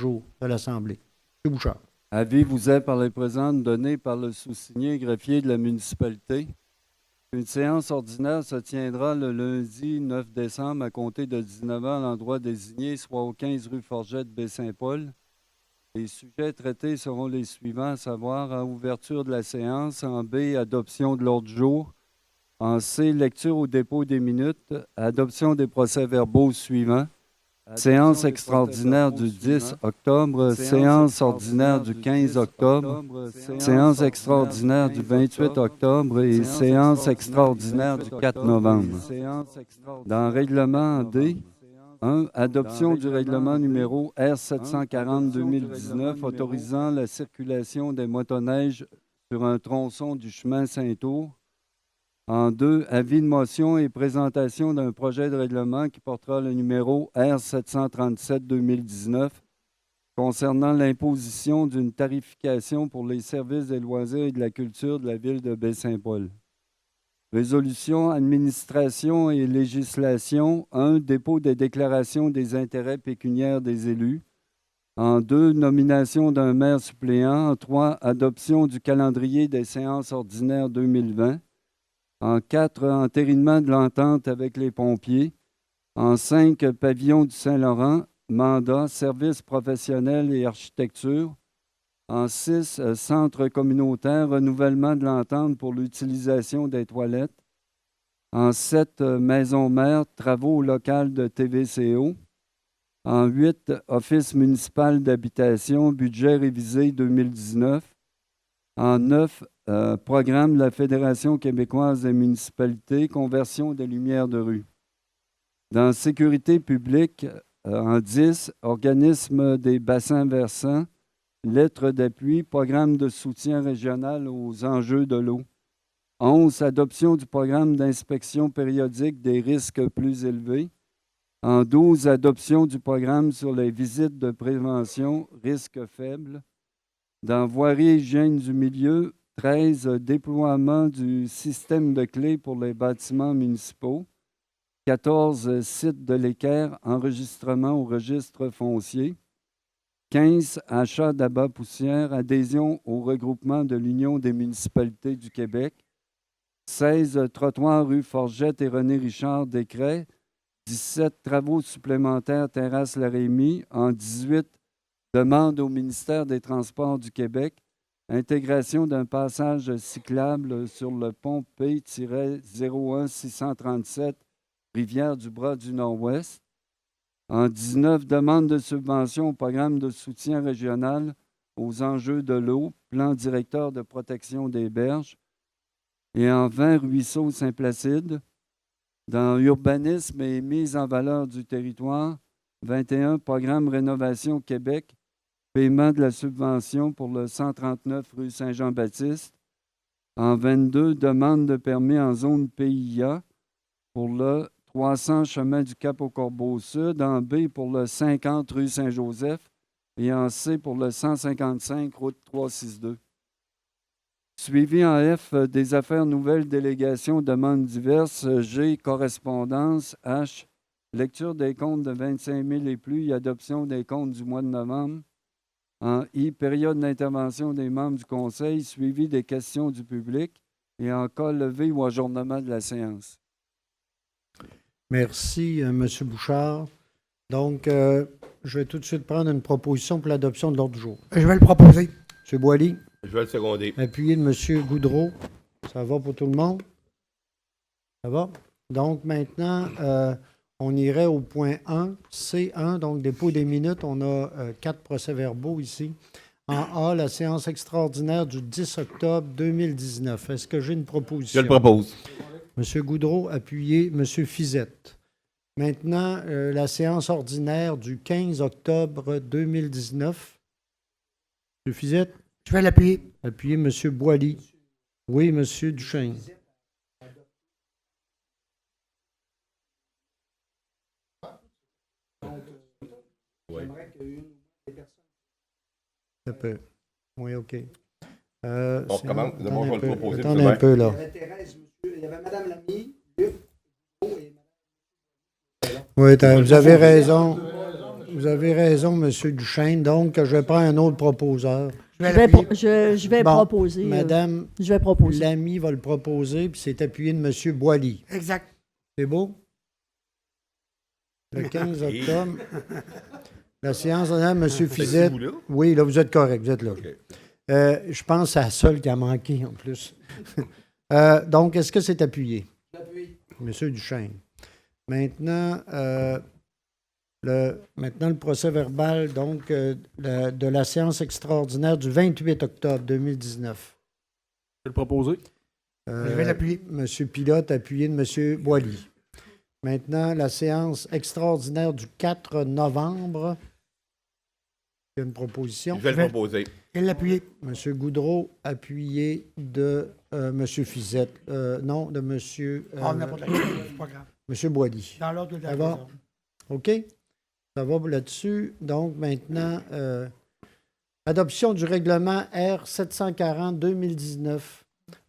jour de l'Assemblée. M. Bouchard. Avis vous est par les présentes donné par le sous-signé greffier de la municipalité. Une séance ordinaire se tiendra le lundi 9 décembre à compter de 19h à l'endroit désigné, soit au 15 rue Forgette, Baie-Saint-Paul. Les sujets traités seront les suivants, à savoir en ouverture de la séance, en B, adoption de l'ordre du jour, en C, lecture au dépôt des minutes, adoption des procès-verbaux suivants. Séance extraordinaire du 10 octobre, séance ordinaire du 15 octobre, séance extraordinaire du 28 octobre et séance extraordinaire du 4 novembre. Dans le règlement D, 1. Adoption du règlement numéro R740-2019 autorisant la circulation des motoneiges sur un tronçon du chemin Saint-Ours. En 2, avis de motion et présentation d'un projet de règlement qui portera le numéro R737-2019 concernant l'imposition d'une tarification pour les services des loisirs et de la culture de la ville de Baie-Saint-Paul. Résolution, administration et législation. 1. Dépôt des déclarations des intérêts pécuniaires des élus. En 2, nomination d'un maire suppléant. En 3, adoption du calendrier des séances ordinaires 2020. En 4, entérinement de l'entente avec les pompiers. En 5, pavillon du Saint-Laurent, mandat, services professionnels et architecture. En 6, centre communautaire, renouvellement de l'entente pour l'utilisation des toilettes. En 7, maison mère, travaux locaux de TVCO. En 8, office municipal d'habitation, budget révisé 2019. En 9, programme de la Fédération québécoise des municipalités, conversion des lumières de rue. Dans sécurité publique, en 10, organisme des bassins versants, lettre d'appui, programme de soutien régional aux enjeux de l'eau. 11, adoption du programme d'inspection périodique des risques plus élevés. En 12, adoption du programme sur les visites de prévention, risques faibles. Dans voirie et hygiène du milieu, 13, déploiement du système de clés pour les bâtiments municipaux. 14, site de l'équerre, enregistrement au registre foncier. 15, achat d'abat poussière, adhésion au regroupement de l'Union des municipalités du Québec. 16, trottoir rue Forgette et René Richard, décret. 17, travaux supplémentaires terrasse Larémie. En 18, demande au ministère des Transports du Québec, intégration d'un passage cyclable sur le pont P-01637, Rivière du Bras du Nord-Ouest. En 19, demande de subvention au programme de soutien régional aux enjeux de l'eau, plan directeur de protection des berges. Et en 20, Ruisseau Saint-Placide. Dans urbanisme et mise en valeur du territoire, 21, programme Rénovation Québec, paiement de la subvention pour le 139 rue Saint-Jean-Baptiste. En 22, demande de permis en zone PIA pour le 300 chemin du Cap-au-Corbeau-Sud. En B, pour le 50 rue Saint-Joseph. Et en C, pour le 155 route 362. Suivi en F, des affaires nouvelles, délégations, demandes diverses. G, correspondance. H, lecture des comptes de 25 000 et plus et adoption des comptes du mois de novembre. En I, période d'intervention des membres du Conseil, suivi des questions du public. Et en cas levé ou ajournement de la séance. Merci, M. Bouchard. Donc, je vais tout de suite prendre une proposition pour l'adoption de l'ordre du jour. Je vais le proposer. M. Boily. Je vais le seconder. Appuyé de M. Goudreau. Ça va pour tout le monde? Ça va? Donc, maintenant, on irait au point 1, C1, donc dépôt des minutes. On a 4 procès-verbaux ici. En A, la séance extraordinaire du 10 octobre 2019. Est-ce que j'ai une proposition? Je le propose. M. Goudreau, appuyé. M. Fizette. Maintenant, la séance ordinaire du 15 octobre 2019. M. Fizette? Je vais l'appuyer. Appuyé. M. Boily. Oui, M. Duchesne. Oui. Ça peut. Oui, OK. On recommence. D'abord, je vais le proposer. Attendez un peu, là. Il y avait Mme Lamy, Luc, et Oui, vous avez raison. Vous avez raison, M. Duchesne. Donc, je vais prendre un autre proposeur. Je vais Bon, proposer. Madame Je vais proposer. Lamy va le proposer, puis c'est appuyé de M. Boily. Exact. C'est beau? Le 15 octobre. La séance d'honneur, M. Fizette. là? Oui, là, vous êtes correct, vous êtes là. OK. Je pense que c'est la seule qui a manqué, en plus. Donc, est-ce que c'est appuyé? J'appuie. M. Duchesne. Maintenant, le procès-verbal donc, de la séance extraordinaire du 28 octobre 2019. Je vais le proposer. Je vais l'appuyer. M. Pilote, appuyé de M. Boily. Maintenant, la séance extraordinaire du 4 novembre. Il y a une proposition. Je vais le proposer. Je vais l'appuyer. M. Goudreau, appuyé de M. Fizette. Non, de M. N'importe quoi, c'est pas grave. M. Boily. Dans l'ordre de la Ça va? présence. OK? Ça va là-dessus. Donc, maintenant, adoption du règlement R 740-2019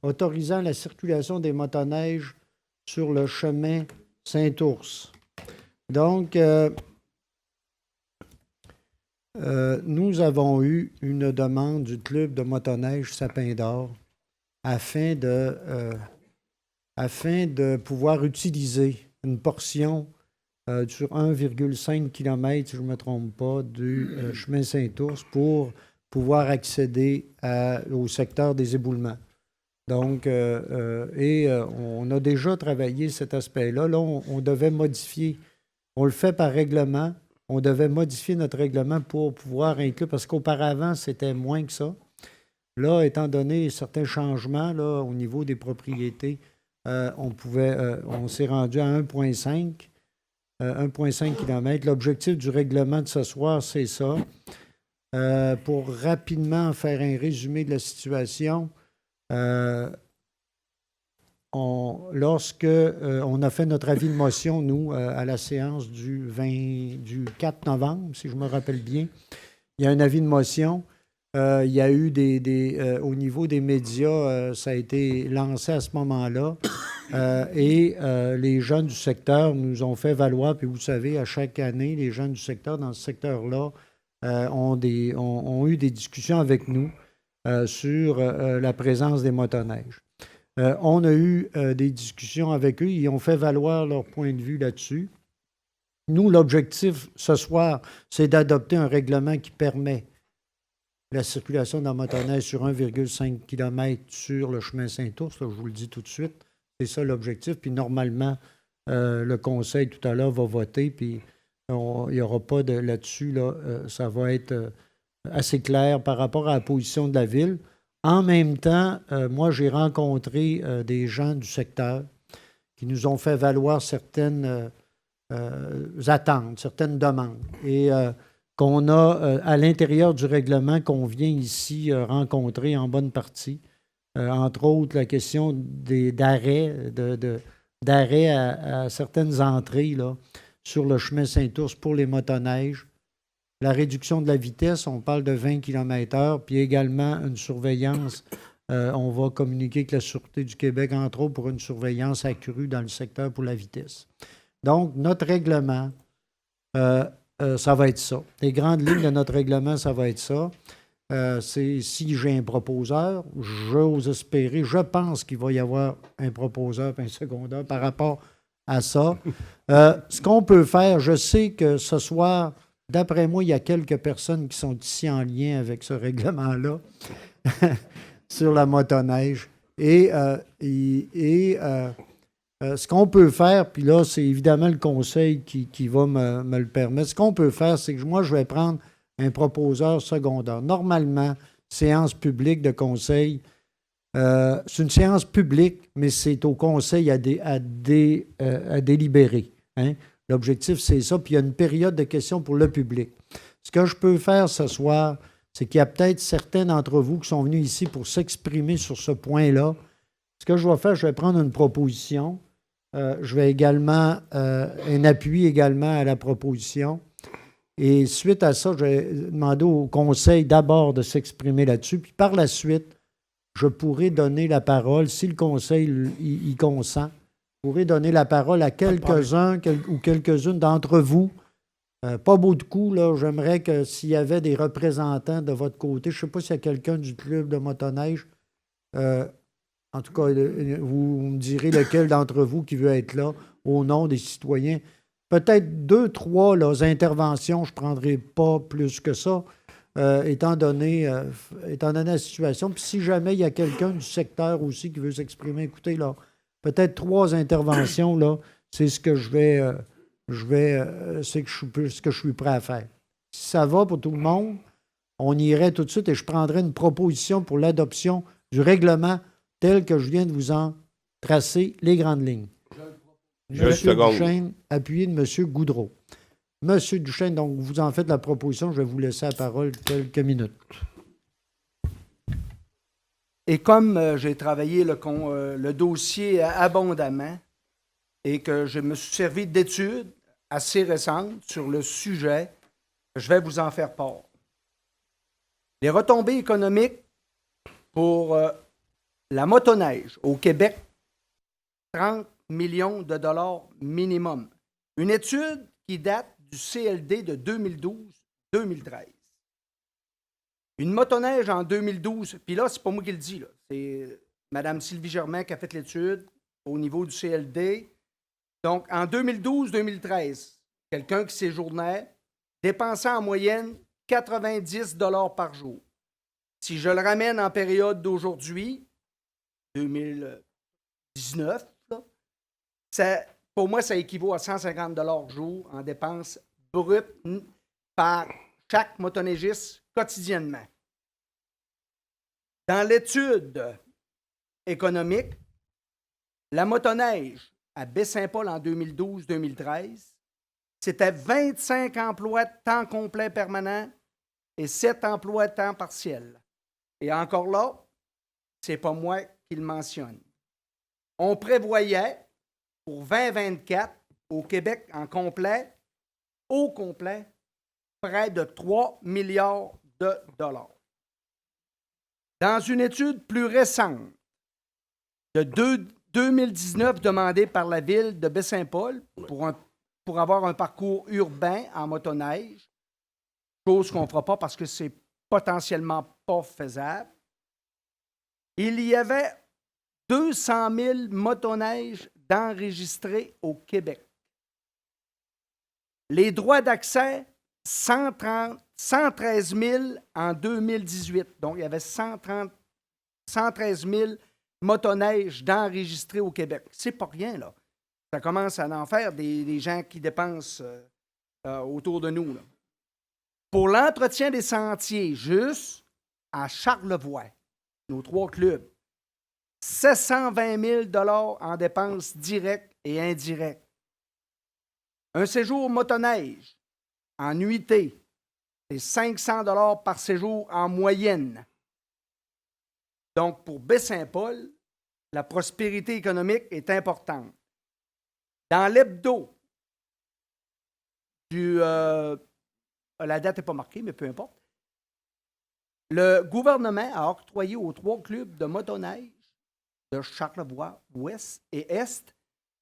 autorisant la circulation des motoneiges sur le chemin Saint-Ours. Donc, nous avons eu une demande du club de motoneige Sapin d'Or afin de pouvoir utiliser une portion sur 1,5 km, si je ne me trompe pas, du chemin Saint-Ours pour pouvoir accéder au secteur des éboulements. Donc, on a déjà travaillé cet aspect-là. Là, on devait modifier. On le fait par règlement. On devait modifier notre règlement pour pouvoir inclure, parce qu'auparavant, c'était moins que ça. Là, étant donné certains changements là, au niveau des propriétés, on s'est rendu à 1,5 km. L'objectif du règlement de ce soir, c'est ça. Pour rapidement faire un résumé de la situation, lorsque on a fait notre avis de motion, nous, à la séance du 4 novembre, si je me rappelle bien, il y a un avis de motion. Il y a eu au niveau des médias, ça a été lancé à ce moment-là. Et les gens du secteur nous ont fait valoir, puis vous savez, à chaque année, les gens du secteur, dans ce secteur-là, ont eu des discussions avec nous sur la présence des motoneiges. On a eu des discussions avec eux, ils ont fait valoir leur point de vue là-dessus. Nous, l'objectif ce soir, c'est d'adopter un règlement qui permet la circulation de la motoneige sur 1,5 km sur le chemin Saint-Ours. Là, je vous le dis tout de suite, c'est ça l'objectif. Puis normalement, le conseil tout à l'heure va voter, puis il n'y aura pas de là-dessus. Là, ça va être assez clair par rapport à la position de la Ville. En même temps, moi, j'ai rencontré des gens du secteur qui nous ont fait valoir certaines attentes, certaines demandes. Et qu'on a à l'intérieur du règlement qu'on vient ici rencontrer en bonne partie. Entre autres, la question d'arrêt à certaines entrées là, sur le chemin Saint-Ours pour les motoneiges. La réduction de la vitesse, on parle de 20 km/h, puis également une surveillance. On va communiquer avec la Sûreté du Québec, entre autres, pour une surveillance accrue dans le secteur pour la vitesse. Donc, notre règlement, ça va être ça. Les grandes lignes de notre règlement, ça va être ça. C'est si j'ai un proposeur, j'ose espérer, je pense qu'il va y avoir un proposeur et un secondaire par rapport à ça. Ce qu'on peut faire, je sais que ce soir, d'après moi, il y a quelques personnes qui sont ici en lien avec ce règlement-là sur la motoneige. Ce qu'on peut faire, puis là, c'est évidemment le conseil qui va me le permettre. Ce qu'on peut faire, c'est que moi, je vais prendre un proposeur secondaire. Normalement, séance publique de conseil, c'est une séance publique, mais c'est au conseil à délibérer. Hein? L'objectif, c'est ça. Puis il y a une période de questions pour le public. Ce que je peux faire ce soir, c'est qu'il y a peut-être certains d'entre vous qui sont venus ici pour s'exprimer sur ce point-là. Ce que je vais faire, je vais prendre une proposition. Je vais également, un appui également à la proposition. Et suite à ça, je vais demander au conseil d'abord de s'exprimer là-dessus. Puis par la suite, je pourrais donner la parole, si le conseil y consent, je pourrais donner la parole à quelques-uns ou quelques-unes d'entre vous Pas beaucoup, là. J'aimerais que s'il y avait des représentants de votre côté, je ne sais pas s'il y a quelqu'un du club de motoneige, en tout cas, vous me direz lequel d'entre vous qui veut être là au nom des citoyens. Peut-être 2, 3 là, interventions, je ne prendrai pas plus que ça, étant donné la situation. Puis si jamais il y a quelqu'un du secteur aussi qui veut s'exprimer, écoutez, là, peut-être 3 interventions, là, c'est ce que c'est ce que je suis prêt à faire. Si ça va pour tout le monde, on irait tout de suite et je prendrai une proposition pour l'adoption du règlement tel que je viens de vous en tracer les grandes lignes. Monsieur Duchesne, appuyé de M. Goudreau. Monsieur Duchesne, donc vous en faites la proposition, je vais vous laisser la parole quelques minutes. Et comme j'ai travaillé le dossier abondamment et que je me suis servi d'études assez récentes sur le sujet, je vais vous en faire part. Les retombées économiques pour la motoneige au Québec, 30 millions de dollars minimum. Une étude qui date du CLD de 2012-2013. Une motoneige en 2012, puis là, c'est pas moi qui le dis, là. C'est Mme Sylvie Germain qui a fait l'étude au niveau du CLD. Donc, en 2012-2013, quelqu'un qui séjournait dépensait en moyenne 90 $ par jour. Si je le ramène en période d'aujourd'hui, 2019, là, pour moi, ça équivaut à 150 $ jour en dépenses brutes par chaque motoneigiste quotidiennement. Dans l'étude économique, la motoneige à Baie-Saint-Paul en 2012-2013, c'était 25 emplois de temps complet permanent et 7 emplois de temps partiel. Et encore là, c'est pas moi qui le mentionne. On prévoyait pour 2024 au Québec au complet, près de 3 milliards de dollars. Dans une étude plus récente de 2019 demandée par la ville de Baie-Saint-Paul pour avoir un parcours urbain en motoneige, chose qu'on ne fera pas parce que c'est potentiellement pas faisable, il y avait 200 000 motoneiges d'enregistrés au Québec. Les droits d'accès, 113 000 en 2018. Donc, il y avait 113 000 motoneiges d'enregistrés au Québec. C'est pas rien, là. Ça commence à en faire des gens qui dépensent autour de nous, là. Pour l'entretien des sentiers, juste à Charlevoix, nos 3 clubs, 720 000 $ en dépenses directes et indirectes. Un séjour motoneige en nuitée, c'est 500 $ par séjour en moyenne. Donc, pour Baie-Saint-Paul, la prospérité économique est importante. Dans l'hebdo la date n'est pas marquée, mais peu importe, le gouvernement a octroyé aux 3 clubs de motoneige de Charlevoix, Ouest et Est,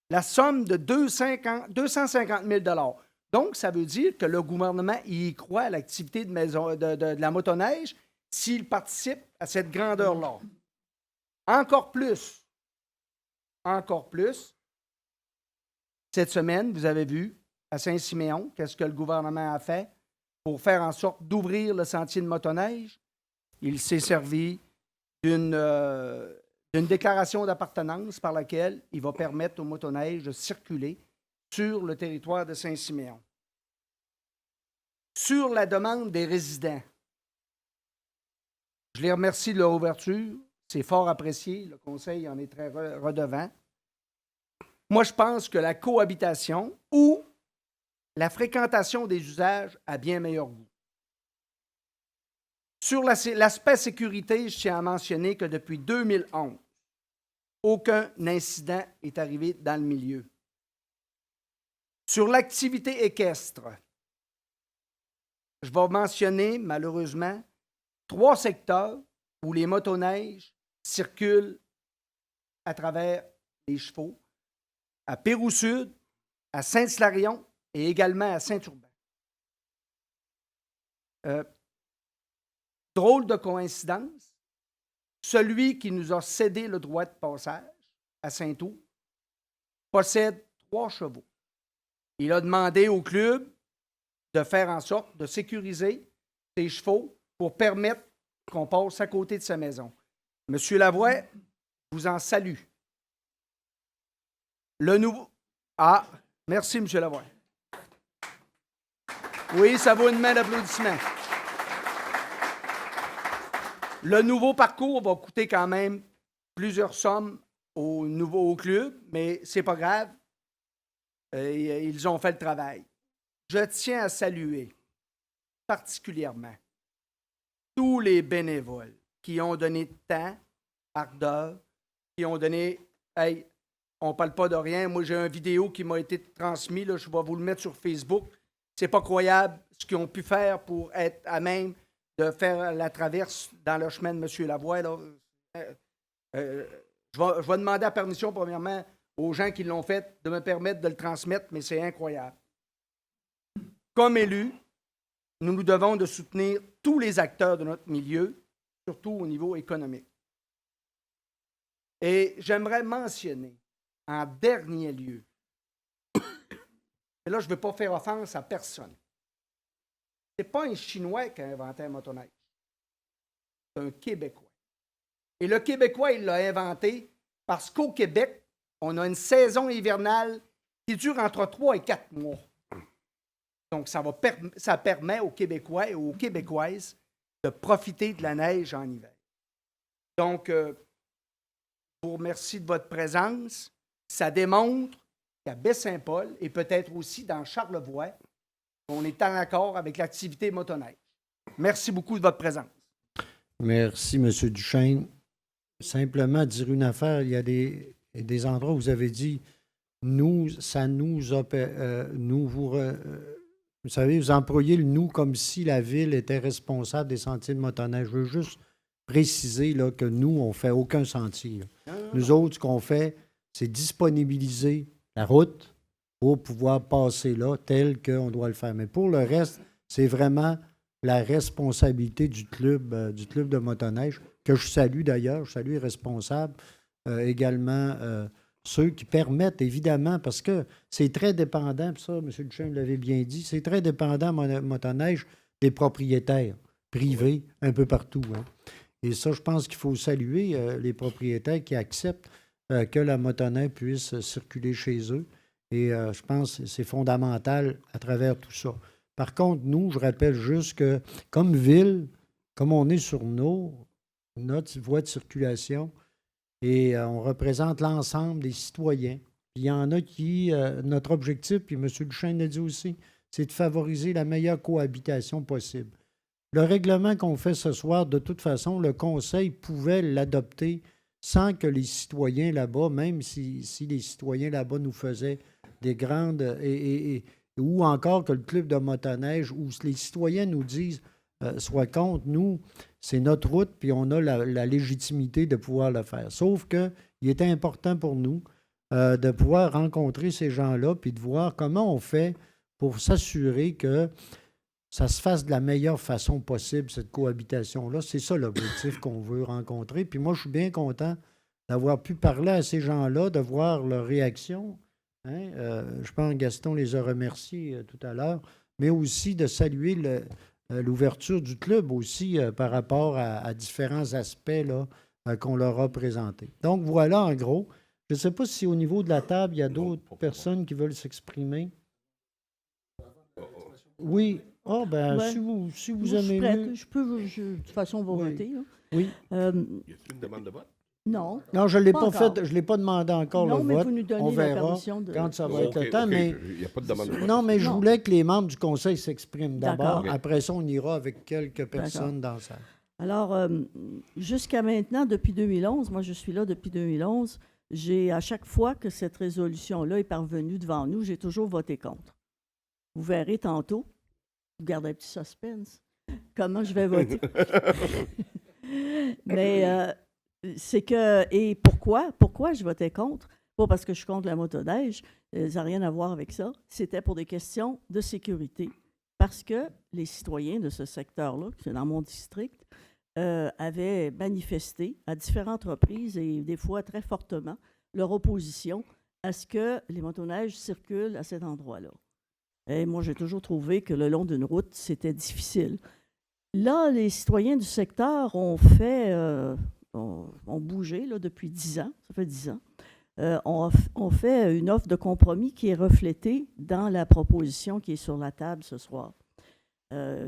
la somme de 250 000 $. Donc, ça veut dire que le gouvernement y croit à l'activité de la motoneige s'il participe à cette grandeur-là. Encore plus, cette semaine, vous avez vu, à Saint-Siméon, qu'est-ce que le gouvernement a fait pour faire en sorte d'ouvrir le sentier de motoneige? Il s'est servi d'une déclaration d'appartenance par laquelle il va permettre aux motoneiges de circuler sur le territoire de Saint-Siméon. Sur la demande des résidents, je les remercie de leur ouverture. C'est fort apprécié. Le Conseil en est très redevant. Moi, je pense que la cohabitation ou la fréquentation des usages a bien meilleur goût. Sur l'aspect sécurité, je tiens à mentionner que depuis 2011, aucun incident est arrivé dans le milieu. Sur l'activité équestre, je vais mentionner, malheureusement, 3 secteurs où les motoneiges circulent à travers les chevaux, à Pérou-Sud, à Saint-Hilarion et également à Saint-Urbain. Drôle de coïncidence, celui qui nous a cédé le droit de passage à Saint-Ouen possède 3 chevaux. Il a demandé au club de faire en sorte de sécuriser ses chevaux pour permettre qu'on passe à côté de sa maison. Monsieur Lavoie, vous en salue. Le nouveau... Ah, merci, Monsieur Lavoie. Oui, ça vaut une main d'applaudissement. Le nouveau parcours va coûter quand même plusieurs sommes au club, mais c'est pas grave. Ils ont fait le travail. Je tiens à saluer particulièrement tous les bénévoles qui ont donné temps, ardeur, qui ont donné... Hey, on ne parle pas de rien. Moi, j'ai une vidéo qui m'a été transmise. Là, je vais vous le mettre sur Facebook. C'est pas croyable ce qu'ils ont pu faire pour être à même de faire la traverse dans le chemin de M. Lavoie. Là. Je vais demander la permission, premièrement, aux gens qui l'ont fait de me permettre de le transmettre, mais c'est incroyable. Comme élus, nous nous devons de soutenir tous les acteurs de notre milieu, surtout au niveau économique. Et j'aimerais mentionner, en dernier lieu, et là, je ne veux pas faire offense à personne. Ce n'est pas un Chinois qui a inventé un motoneige. C'est un Québécois. Et le Québécois, il l'a inventé parce qu'au Québec, on a une saison hivernale qui dure entre 3 et 4 mois. Donc, ça permet aux Québécois et aux Québécoises de profiter de la neige en hiver. Donc, je vous remercie de votre présence. Ça démontre qu'à Baie-Saint-Paul et peut-être aussi dans Charlevoix, on est en accord avec l'activité motoneige. Merci beaucoup de votre présence. Merci, M. Duchesne. Simplement dire une affaire, il y a des endroits où vous avez dit nous, ça nous a... vous savez, vous employez le « nous » comme si la Ville était responsable des sentiers de motoneige. Je veux juste préciser là, que nous, on ne fait aucun sentier. Nous autres, ce qu'on fait, c'est disponibiliser la route pour pouvoir passer là tel qu'on doit le faire. Mais pour le reste, c'est vraiment la responsabilité du club de motoneige, que je salue d'ailleurs. Je salue les responsables, également ceux qui permettent, évidemment, parce que c'est très dépendant, puis ça, M. Duchesne l'avait bien dit, c'est très dépendant, motoneige, des propriétaires privés un peu partout. Hein. Et ça, je pense qu'il faut saluer les propriétaires qui acceptent que la motoneige puisse circuler chez eux. Et je pense que c'est fondamental à travers tout ça. Par contre, nous, je rappelle juste que, comme ville, comme on est sur notre voie de circulation, et on représente l'ensemble des citoyens, il y en a qui, notre objectif, puis M. Duchesne l'a dit aussi, c'est de favoriser la meilleure cohabitation possible. Le règlement qu'on fait ce soir, de toute façon, le Conseil pouvait l'adopter sans que les citoyens là-bas, même si les citoyens là-bas nous faisaient des grandes... ou encore que le club de motoneige, où les citoyens nous disent soient contre, nous, c'est notre route, puis on a la légitimité de pouvoir le faire. Sauf qu'il était important pour nous de pouvoir rencontrer ces gens-là, puis de voir comment on fait pour s'assurer que ça se fasse de la meilleure façon possible, cette cohabitation-là. C'est ça l'objectif qu'on veut rencontrer. Puis moi, je suis bien content d'avoir pu parler à ces gens-là, de voir leur réaction. Hein? Je pense que Gaston les a remerciés tout à l'heure, mais aussi de saluer l'ouverture du club aussi par rapport à différents aspects là, qu'on leur a présentés. Donc voilà, en gros. Je ne sais pas si au niveau de la table, il y a d'autres personnes qui veulent s'exprimer. Oui. Ah, ben, Ouais. si vous Moi, je suis aimez prête. mieux. De toute façon, on va Oui. voter. Là. Oui. Y a-t-il une demande de vote? Non. Non, je ne l'ai Pas pas encore. fait. Je ne l'ai pas demandé encore Non, le mais vote. vous nous donnez On la verra permission de... quand ça va OK, être le temps. OK. Mais Il n'y a pas de demande de vote. non, mais je Non. voulais que les membres du Conseil s'expriment d'abord. D'accord. Après ça, on ira avec quelques personnes dans ça. Alors, jusqu'à maintenant, depuis 2011, moi je suis là depuis 2011, à chaque fois que cette résolution-là est parvenue devant nous, j'ai toujours voté contre. Vous verrez tantôt, vous gardez un petit suspense, comment je vais voter. Mais c'est que... Et pourquoi? Pourquoi je votais contre? Pas parce que je suis contre la motoneige, ça n'a rien à voir avec ça. C'était pour des questions de sécurité parce que les citoyens de ce secteur-là, qui c'est dans mon district, avaient manifesté à différentes reprises et des fois très fortement leur opposition à ce que les motoneiges circulent à cet endroit-là. Et moi, j'ai toujours trouvé que le long d'une route, c'était difficile. Là, les citoyens du secteur ont bougé là, depuis 10 ans, ça fait 10 ans. On fait une offre de compromis qui est reflétée dans la proposition qui est sur la table ce soir.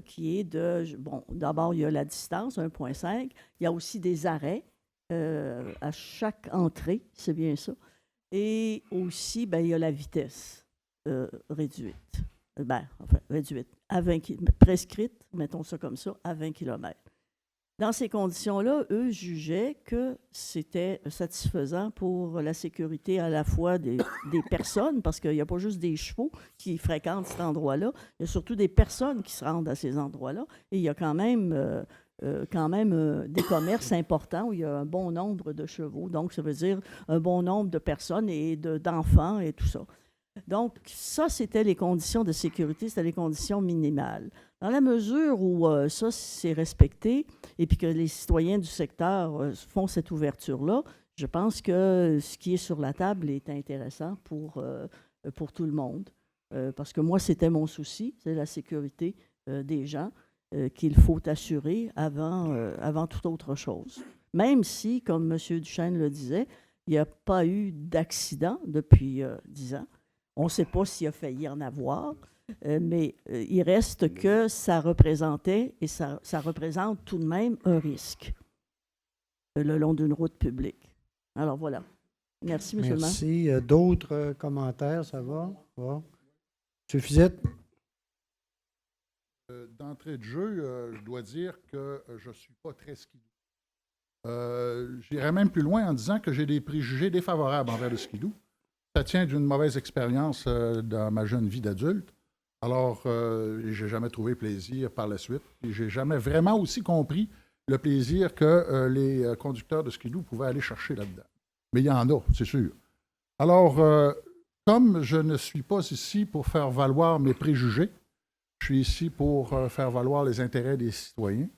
Qui est d'abord, il y a la distance, 1,5. Il y a aussi des arrêts à chaque entrée, c'est bien ça. Et aussi, il y a la vitesse réduite. Réduite, prescrite, mettons ça comme ça, à 20 km. Dans ces conditions-là, eux jugeaient que c'était satisfaisant pour la sécurité à la fois des personnes, parce qu'il n'y a pas juste des chevaux qui fréquentent cet endroit-là, il y a surtout des personnes qui se rendent à ces endroits-là. Et il y a quand même des commerces importants où il y a un bon nombre de chevaux. Donc, ça veut dire un bon nombre de personnes et d'enfants et tout ça. Donc, ça, c'était les conditions de sécurité, c'était les conditions minimales. Dans la mesure où ça, c'est respecté et puis que les citoyens du secteur font cette ouverture-là, je pense que ce qui est sur la table est intéressant pour tout le monde. Parce que moi, c'était mon souci, c'est la sécurité des gens qu'il faut assurer avant toute autre chose. Même si, comme M. Duchesne le disait, il n'y a pas eu d'accident depuis 10 ans. On ne sait pas s'il a failli en avoir, mais il reste que ça représentait et ça représente tout de même un risque le long d'une route publique. Alors voilà. Merci, M. le maire. Merci. D'autres commentaires, ça va? Va. M. Fizette? D'entrée de jeu, je dois dire que je ne suis pas très skidoo. J'irais même plus loin en disant que j'ai des préjugés défavorables envers le skidoo. Ça tient d'une mauvaise expérience dans ma jeune vie d'adulte. Alors, je n'ai jamais trouvé plaisir par la suite. Et je n'ai jamais vraiment aussi compris le plaisir que les conducteurs de skidoo pouvaient aller chercher là-dedans. Mais il y en a, c'est sûr. Alors, comme je ne suis pas ici pour faire valoir mes préjugés, je suis ici pour faire valoir les intérêts des citoyens.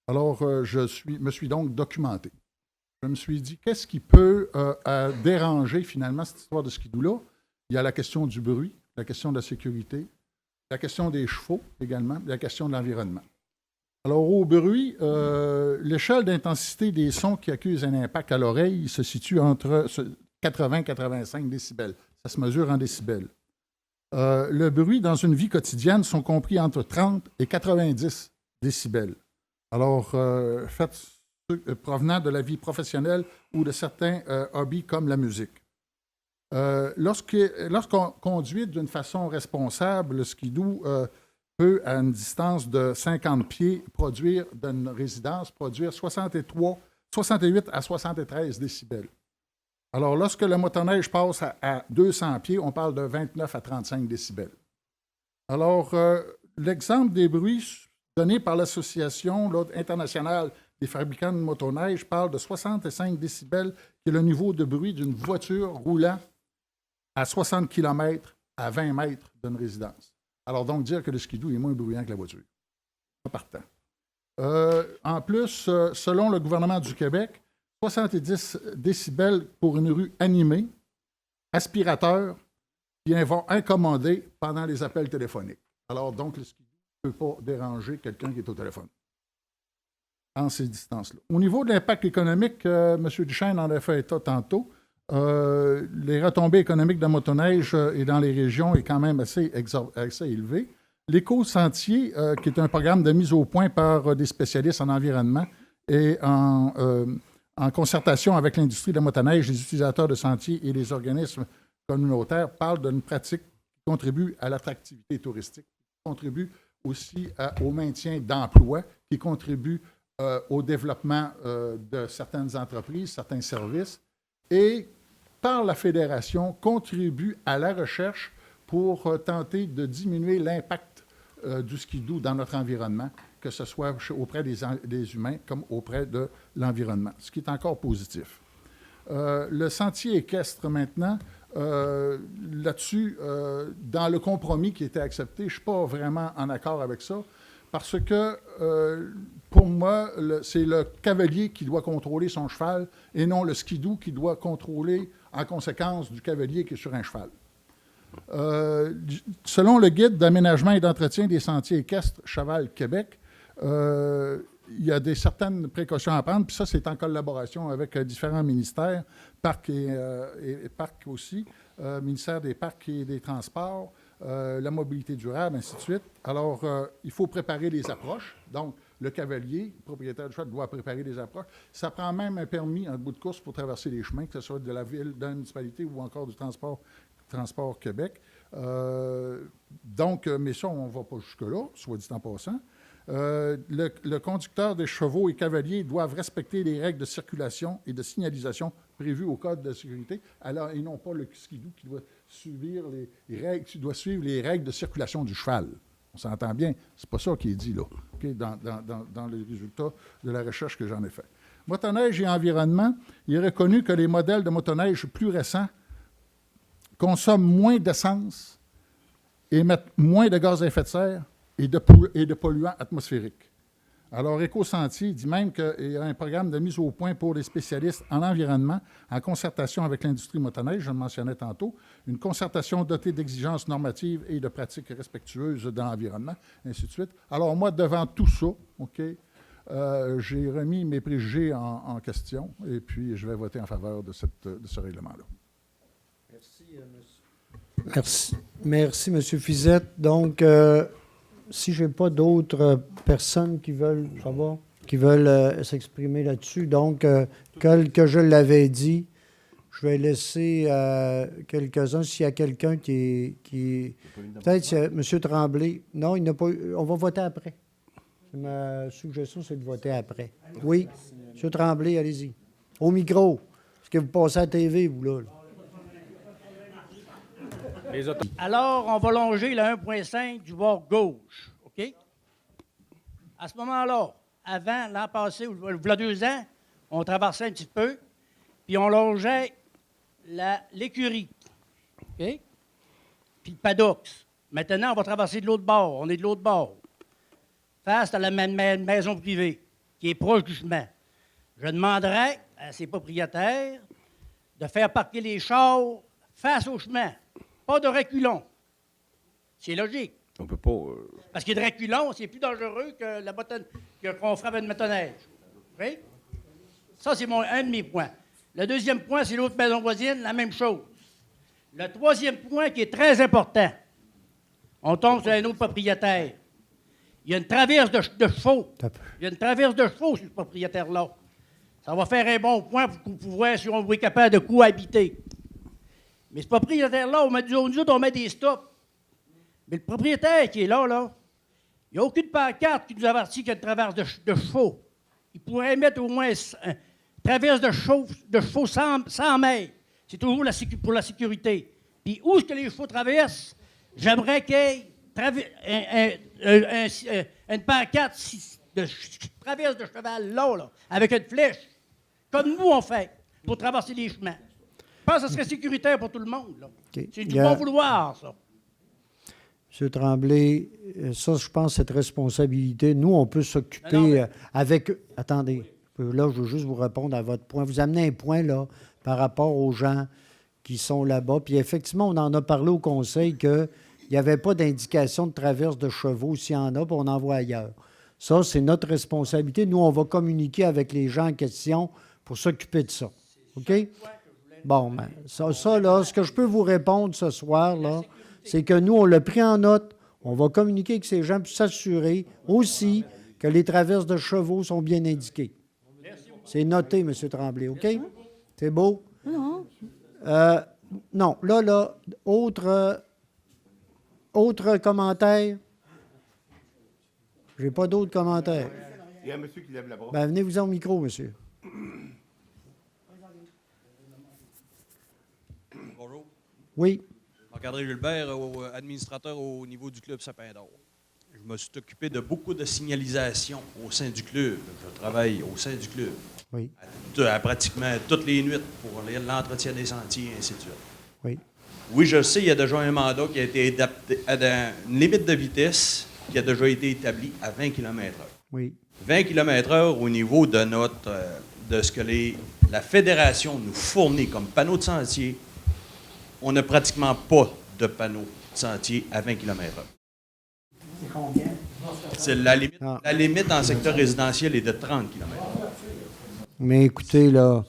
Alors, me suis donc documenté. Je me suis dit, qu'est-ce qui peut déranger finalement cette histoire de skidoo-là? Il y a la question du bruit, la question de la sécurité, la question des chevaux également, la question de l'environnement. Alors, au bruit, l'échelle d'intensité des sons qui accusent un impact à l'oreille se situe entre 80 et 85 décibels. Ça se mesure en décibels. Le bruit dans une vie quotidienne sont compris entre 30 et 90 décibels. Alors, provenant de la vie professionnelle ou de certains hobbies comme la musique. Lorsqu'on conduit d'une façon responsable, le skidoo peut, à une distance de 50 pieds, produire 68 à 73 décibels. Alors, lorsque le motoneige passe à 200 pieds, on parle de 29 à 35 décibels. Alors, l'exemple des bruits donné par l'Association internationale des fabricants de motoneige parle de 65 décibels, qui est le niveau de bruit d'une voiture roulant à 60 km à 20 mètres d'une résidence. Alors, donc, dire que le skidoo est moins bruyant que la voiture. Pas partant. En plus, selon le gouvernement du Québec, 70 décibels pour une rue animée, aspirateur, qui vont incommoder pendant les appels téléphoniques. Alors, donc, le skidoo ne peut pas déranger quelqu'un qui est au téléphone en ces distances-là. Au niveau de l'impact économique, M. Duchesne en a fait état tantôt. Les retombées économiques de la motoneige et dans les régions est quand même assez élevé. L'éco-sentier, qui est un programme de mise au point par des spécialistes en environnement et en concertation avec l'industrie de la motoneige, les utilisateurs de sentiers et les organismes communautaires, parle d'une pratique qui contribue à l'attractivité touristique, qui contribue aussi au maintien d'emplois, qui contribue au développement de certaines entreprises, certains services, et par la Fédération, contribue à la recherche pour tenter de diminuer l'impact du skidoo dans notre environnement, que ce soit auprès des humains comme auprès de l'environnement, ce qui est encore positif. Le sentier équestre, maintenant, là-dessus, dans le compromis qui était accepté, je ne suis pas vraiment en accord avec ça, parce que, pour moi, c'est le cavalier qui doit contrôler son cheval et non le skidoo qui doit contrôler en conséquence du cavalier qui est sur un cheval. Selon le guide d'aménagement et d'entretien des sentiers équestres Cheval Québec, il y a certaines précautions à prendre, puis ça, c'est en collaboration avec différents ministères, Parcs et Parcs aussi, ministère des Parcs et des Transports, la mobilité durable, ainsi de suite. Alors, il faut préparer les approches. Donc, le cavalier, le propriétaire du cheval, doit préparer les approches. Ça prend même un permis en bout de course pour traverser les chemins, que ce soit de la ville, de la municipalité ou encore du Transport Québec. Donc, mais ça, on ne va pas jusque-là, soit dit en passant. Le conducteur des chevaux et cavaliers doivent respecter les règles de circulation et de signalisation prévues au Code de sécurité, alors, et non pas le skidoo qui doit suivre les règles de circulation du cheval. On s'entend bien, c'est pas ça qui est dit là, okay, dans les résultats de la recherche que j'en ai fait. Motoneige et environnement, il est reconnu que les modèles de motoneige plus récents consomment moins d'essence, émettent moins de gaz à effet de serre et de polluants atmosphériques. Alors, Éco-Sentier dit même qu'il y a un programme de mise au point pour les spécialistes en environnement, en concertation avec l'industrie motoneige, je le mentionnais tantôt, une concertation dotée d'exigences normatives et de pratiques respectueuses de l'environnement, ainsi de suite. Alors, moi, devant tout ça, OK, j'ai remis mes préjugés en question et puis je vais voter en faveur de ce règlement-là. Merci, M. Fizette. Donc, si je n'ai pas d'autres personnes qui veulent s'exprimer là-dessus, donc, que je l'avais dit, je vais laisser quelques-uns. S'il y a quelqu'un qui peut-être M. Tremblay. Non, il n'a pas eu. On va voter après. Ma suggestion, c'est de voter après. Oui, M. Tremblay, allez-y. Au micro. Est-ce que vous passez à la TV, vous, là? Alors, on va longer le 1,5 du bord gauche, OK? À ce moment-là, avant, l'an passé, ou il y a 2 ans, on traversait un petit peu, puis on longeait l'écurie, OK? Puis le paddock. Maintenant, on va traverser de l'autre bord. On est de l'autre bord, face à la maison privée, qui est proche du chemin. Je demanderais à ses propriétaires de faire parquer les chars face au chemin. Pas de reculons. C'est logique. On peut pas. Parce que de reculons, c'est plus dangereux que qu'on frappe une motoneige. Oui? Ça, c'est un de mes points. Le deuxième point, c'est l'autre maison voisine, la même chose. Le troisième point qui est très important, on tombe sur un autre propriétaire. Il y a une traverse de chevaux. Il y a une traverse de chevaux sur ce propriétaire-là. Ça va faire un bon point pour pouvoir, si on est capable de cohabiter. Mais ce propriétaire-là, on met des stops. Mais le propriétaire qui est là, il n'y a aucune pancarte qui nous avertit qu'il y a une traverse de chevaux. Il pourrait mettre au moins une traverse de chevaux 100 mètres. C'est toujours pour la sécurité. Puis où est-ce que les chevaux traversent? J'aimerais qu'il y ait une pancarte de traverse de cheval là, avec une flèche, comme nous on fait, pour traverser les chemins. Je pense que ce serait sécuritaire pour tout le monde. Là. Okay. C'est du bon vouloir, ça. M. Tremblay, ça, je pense, cette responsabilité, nous, on peut s'occuper avec... Attendez, là, je veux juste vous répondre à votre point. Vous amenez un point, là, par rapport aux gens qui sont là-bas. Puis effectivement, on en a parlé au conseil qu'il n'y avait pas d'indication de traverse de chevaux. S'il y en a, puis on envoie ailleurs. Ça, c'est notre responsabilité. Nous, on va communiquer avec les gens en question pour s'occuper de ça. OK? Bon, ben, ça, là, ce que je peux vous répondre ce soir, là, c'est que nous, on l'a pris en note. On va communiquer avec ces gens pour s'assurer aussi que les traverses de chevaux sont bien indiquées. C'est noté, M. Tremblay, OK? C'est beau? Non. Non, là, autre commentaire? J'ai pas d'autres commentaires. Il y a un monsieur qui lève la bras. Ben, venez-vous-en au micro, monsieur. Bonjour. Oui. Marc-André Gilbert, administrateur au niveau du club Sapin d'Or. Je me suis occupé de beaucoup de signalisation au sein du club. Je travaille au sein du club. Oui. À pratiquement toutes les nuits pour l'entretien des sentiers et ainsi de suite. Oui. Oui, je sais, il y a déjà un mandat qui a été adapté à une limite de vitesse qui a déjà été établie à 20 km/h. Oui. 20 km/h au niveau de de ce que la Fédération nous fournit comme panneaux de sentier, on n'a pratiquement pas de panneaux de sentier à 20 km/h. C'est combien? C'est la limite. Ah. La limite en secteur résidentiel est de 30 km/h. Mais écoutez, là,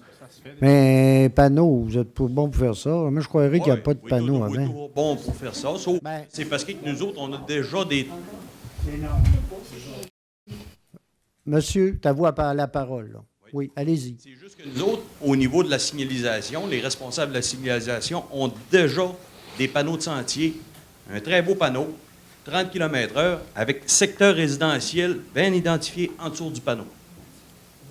mais panneaux, vous êtes pas bon pour faire ça. Moi, je croirais qu'il n'y a pas de panneaux Oui, avant. toujours bon pour faire ça. Sauf Ben- c'est parce que nous autres, on a déjà des. Monsieur, t'as vous à la parole, là. Oui, allez-y. C'est juste que nous autres, au niveau de la signalisation, les responsables de la signalisation ont déjà des panneaux de sentier, un très beau panneau, 30 km/h, avec secteur résidentiel bien identifié en dessous du panneau,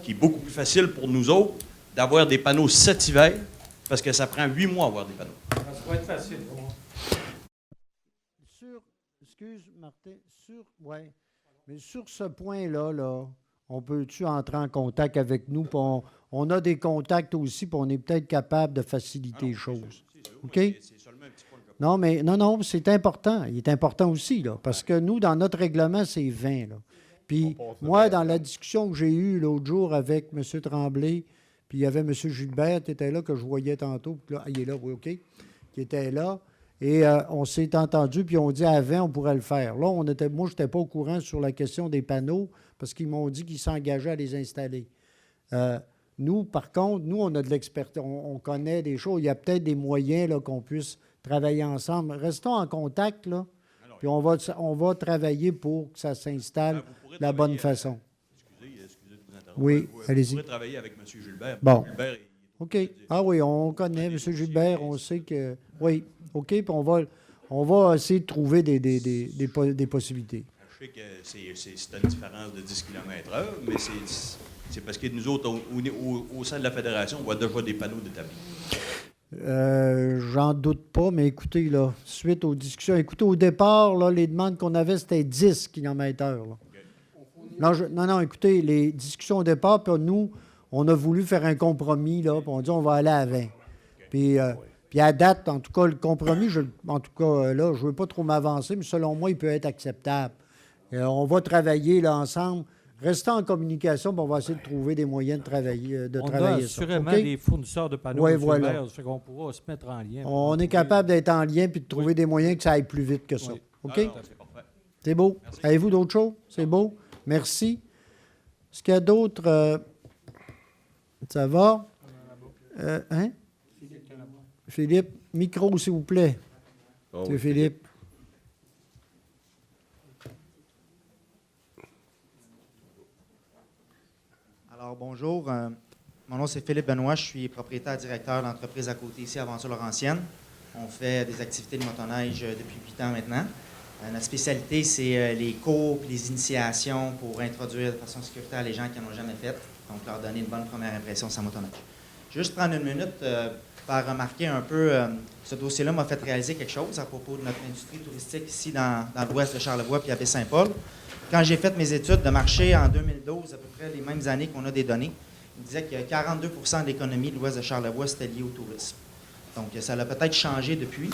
qui est beaucoup plus facile pour nous autres d'avoir des panneaux cet hiver, parce que ça prend 8 mois à avoir des panneaux. Excuse, Martin, mais sur ce point-là, là, on peut-tu entrer en contact avec nous? Puis on a des contacts aussi, puis on est peut-être capable de faciliter les choses. OK? C'est seulement un petit point que je- Non, mais non, c'est important. Il est important aussi, là, parce que nous, dans notre règlement, c'est 20. Là. Puis moi, dans la discussion que j'ai eue l'autre jour avec M. Tremblay, puis il y avait M. Gilbert qui était là, que je voyais tantôt, puis là, il est là, oui, OK, qui était là, et on s'est entendu, puis on dit à 20, on pourrait le faire. Là, moi, je n'étais pas au courant sur la question des panneaux, parce qu'ils m'ont dit qu'ils s'engageaient à les installer. Nous, par contre, nous, on a de l'expertise, on connaît des choses. Il y a peut-être des moyens là, qu'on puisse travailler ensemble. Restons en contact, là, puis on va travailler pour que ça s'installe Vous pourrez de la bonne travailler, façon. Excusez de vous interrompre. Oui, Vous allez-y. pourrez travailler avec M. Gilbert. Bon. Gilbert, OK. Ah oui, on connaît M. Gilbert, on sait que... Oui, OK, puis on va essayer de trouver des possibilités. je sais que c'est une différence de 10 km/h, mais c'est parce que nous autres, au sein de la Fédération, on voit déjà des panneaux d'établis. J'en doute pas, mais écoutez, là, suite aux discussions, écoutez, au départ, là, les demandes qu'on avait, c'était 10 km/h. Non, écoutez, les discussions au départ, puis nous, on a voulu faire un compromis, là, puis on dit on va aller à 20. Puis à date, en tout cas, le compromis, là, je ne veux pas trop m'avancer, mais selon moi, il peut être acceptable. On va travailler là ensemble. Restons en communication, puis on va essayer de trouver des moyens de travailler On a ça. assurément OK? des fournisseurs de panneaux, Oui, M. voilà. Maire, ça fait qu'on pourra se mettre en lien. On est capable d'être en lien puis de trouver des moyens que ça aille plus vite que ça. Oui. OK? Non, c'est parfait. C'est beau. Avez-vous d'autres choses? C'est beau. Merci. Est-ce qu'il y a d'autres... Ça va? Hein? Philippe, micro, s'il vous plaît. Oh, C'est oui, Philippe. Alors, bonjour. Mon nom, c'est Philippe Benoît. Je suis propriétaire directeur de l'entreprise à côté ici, Aventure Laurentienne. On fait des activités de motoneige depuis 8 ans maintenant. Notre spécialité, c'est les cours et les initiations pour introduire de façon sécuritaire les gens qui n'en ont jamais fait, donc leur donner une bonne première impression sur la motoneige. Je vais juste prendre une minute pour remarquer un peu, ce dossier-là m'a fait réaliser quelque chose à propos de notre industrie touristique ici dans l'ouest de Charlevoix puis à Baie-Saint-Paul. Quand j'ai fait mes études de marché en 2012, à peu près les mêmes années qu'on a des données, il disait que 42 de l'économie de l'ouest de Charlevoix, c'était lié au tourisme. Donc, ça a peut-être changé depuis,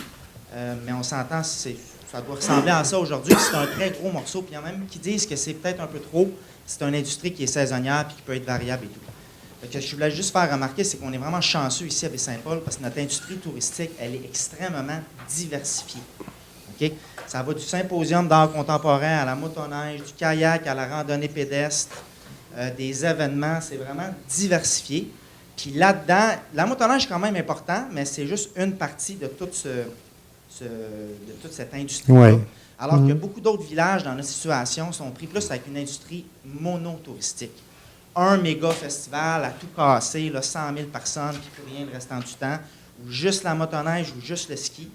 mais on s'entend, ça doit ressembler à ça aujourd'hui. C'est un très gros morceau, puis il y en a même qui disent que c'est peut-être un peu trop. C'est une industrie qui est saisonnière puis qui peut être variable et tout. Ce que je voulais juste faire remarquer, c'est qu'on est vraiment chanceux ici à Baie-Saint-Paul parce que notre industrie touristique, elle est extrêmement diversifiée. OK? Ça va du symposium d'art contemporain à la motoneige, du kayak à la randonnée pédestre, des événements. C'est vraiment diversifié. Puis là-dedans, la motoneige est quand même important, mais c'est juste une partie de toute cette industrie-là. Ouais. Alors que beaucoup d'autres villages dans notre situation sont pris plus avec une industrie monotouristique. Un méga festival à tout casser, là, 100 000 personnes, puis plus rien le restant du temps, ou juste la motoneige ou juste le ski.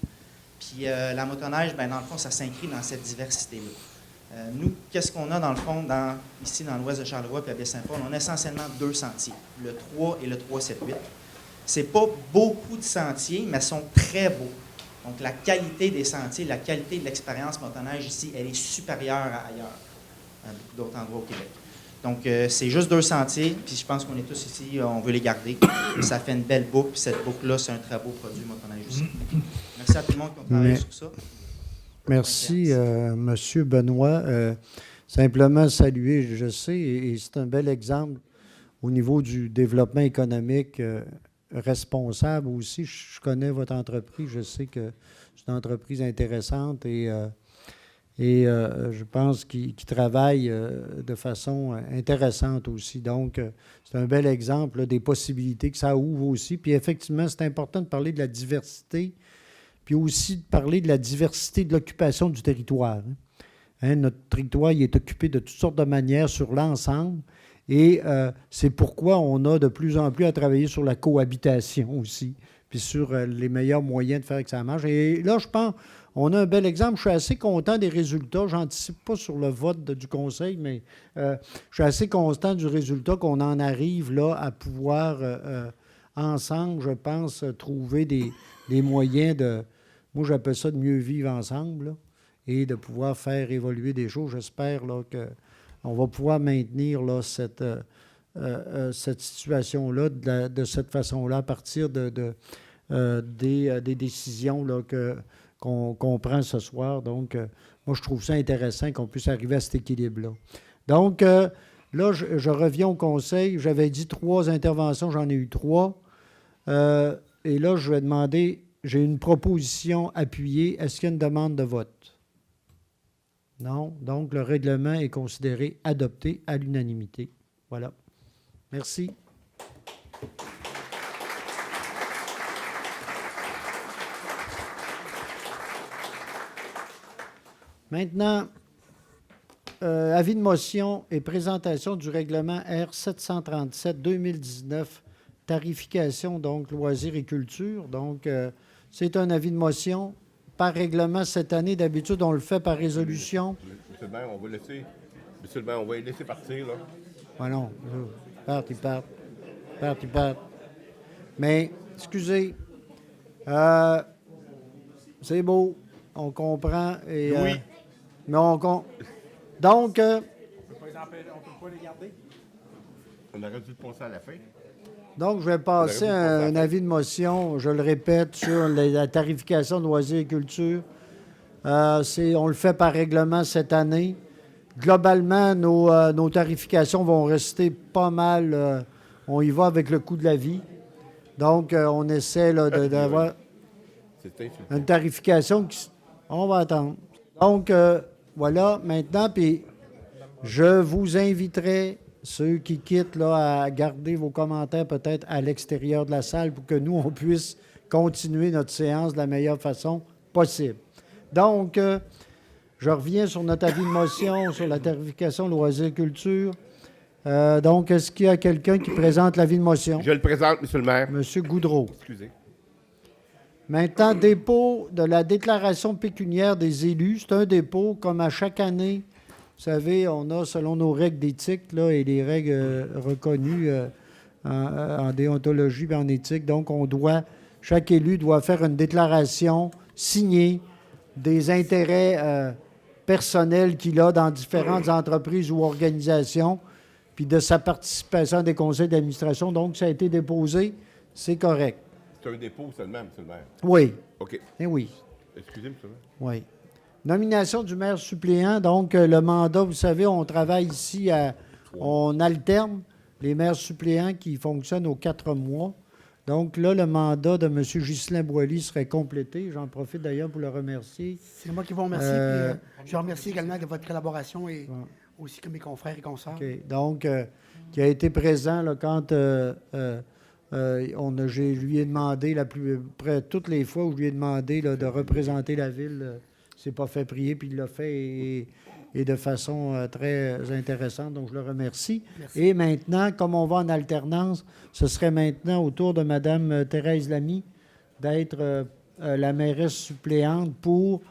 Puis la motoneige, ben, dans le fond, ça s'inscrit dans cette diversité-là. Nous, qu'est-ce qu'on a dans le fond ici dans l'ouest de Charlevoix et à Baie-Saint-Paul? On a essentiellement 2 sentiers, le 3 et le 378. C'est pas beaucoup de sentiers, mais ils sont très beaux. Donc la qualité des sentiers, la qualité de l'expérience motoneige ici, elle est supérieure à ailleurs, à beaucoup d'autres endroits au Québec. Donc, c'est juste 2 sentiers, puis je pense qu'on est tous ici, on veut les garder. Ça fait une belle boucle, puis cette boucle-là, c'est un très beau produit motoneige aussi. Merci à tout le monde qui a travaillé sur ça. Merci, Monsieur Benoît. Simplement saluer, je sais, et c'est un bel exemple au niveau du développement économique responsable aussi. Je connais votre entreprise, je sais que c'est une entreprise intéressante et je pense qu'il travaille de façon intéressante aussi. Donc, c'est un bel exemple là, des possibilités que ça ouvre aussi. Puis effectivement, c'est important de parler de la diversité, puis aussi de parler de la diversité de l'occupation du territoire. Notre territoire il est occupé de toutes sortes de manières sur l'ensemble. Et c'est pourquoi on a de plus en plus à travailler sur la cohabitation aussi, puis sur les meilleurs moyens de faire que ça marche. Et là, je pense, on a un bel exemple. Je suis assez content des résultats. Je n'anticipe pas sur le vote du Conseil, mais je suis assez content du résultat qu'on en arrive là à pouvoir, ensemble, je pense, trouver des moyens de, moi j'appelle ça de mieux vivre ensemble, là, et de pouvoir faire évoluer des choses. J'espère là, qu'on va pouvoir maintenir là, cette situation-là de cette façon-là à partir des décisions là, qu'on prend ce soir. Donc, moi, je trouve ça intéressant qu'on puisse arriver à cet équilibre-là. Donc, là, je reviens au Conseil. J'avais dit 3 interventions, j'en ai eu 3. Et là, je vais demander, j'ai une proposition appuyée. Est-ce qu'il y a une demande de vote? Non. Donc, le règlement est considéré adopté à l'unanimité. Voilà. Merci. Maintenant, avis de motion et présentation du règlement R 737-2019, tarification, donc loisirs et culture. Donc, c'est un avis de motion. Par règlement, cette année, d'habitude, on le fait par résolution. Monsieur le maire, on va laisser. Monsieur le maire, on va les laisser partir, là. Ah non, ils partent. Mais, excusez, c'est beau, on comprend. Et, oui. Mais donc, On ne peut pas les garder. On aurait dû le passer à la fin. donc, je vais passer un avis de motion, je le répète, sur la tarification de loisirs et culture. On le fait par règlement cette année. Globalement, nos tarifications vont rester pas mal. On y va avec le coût de la vie. Donc, on essaie là, d'avoir une tarification qui... On va attendre. Donc, voilà, maintenant, puis je vous inviterai, ceux qui quittent, là, à garder vos commentaires peut-être à l'extérieur de la salle pour que nous, on puisse continuer notre séance de la meilleure façon possible. Donc, je reviens sur notre avis de motion sur la tarification loisirs et culture. Donc, est-ce qu'il y a quelqu'un qui présente l'avis de motion? Je le présente, monsieur le maire. Monsieur Goudreau. Excusez. Maintenant, dépôt de la déclaration pécuniaire des élus. C'est un dépôt, comme à chaque année. Vous savez, on a, selon nos règles d'éthique là, et les règles reconnues en déontologie et en éthique, donc chaque élu doit faire une déclaration signée des intérêts personnels qu'il a dans différentes entreprises ou organisations, puis de sa participation à des conseils d'administration. Donc, ça a été déposé, c'est correct. C'est un dépôt seulement, monsieur le maire. Oui. OK. Eh oui. Excusez, monsieur le maire. Oui. Nomination du maire suppléant. Donc, le mandat, vous savez, on travaille ici, on alterne les maires suppléants qui fonctionnent aux 4 mois. Donc, là, le mandat de M. Ghislain Boily serait complété. J'en profite d'ailleurs pour le remercier. C'est moi qui vous remercie. Puis, je remercie également de votre collaboration et aussi comme mes confrères et consoeurs. OK. Donc, qui a été présent là, quand je lui ai demandé, près toutes les fois où je lui ai demandé là, de représenter la ville, c'est pas fait prier, puis il l'a fait et de façon très intéressante. Donc, je le remercie. Merci. Et maintenant, comme on va en alternance, ce serait maintenant au tour de Mme Thérèse Lamy d'être la mairesse suppléante pour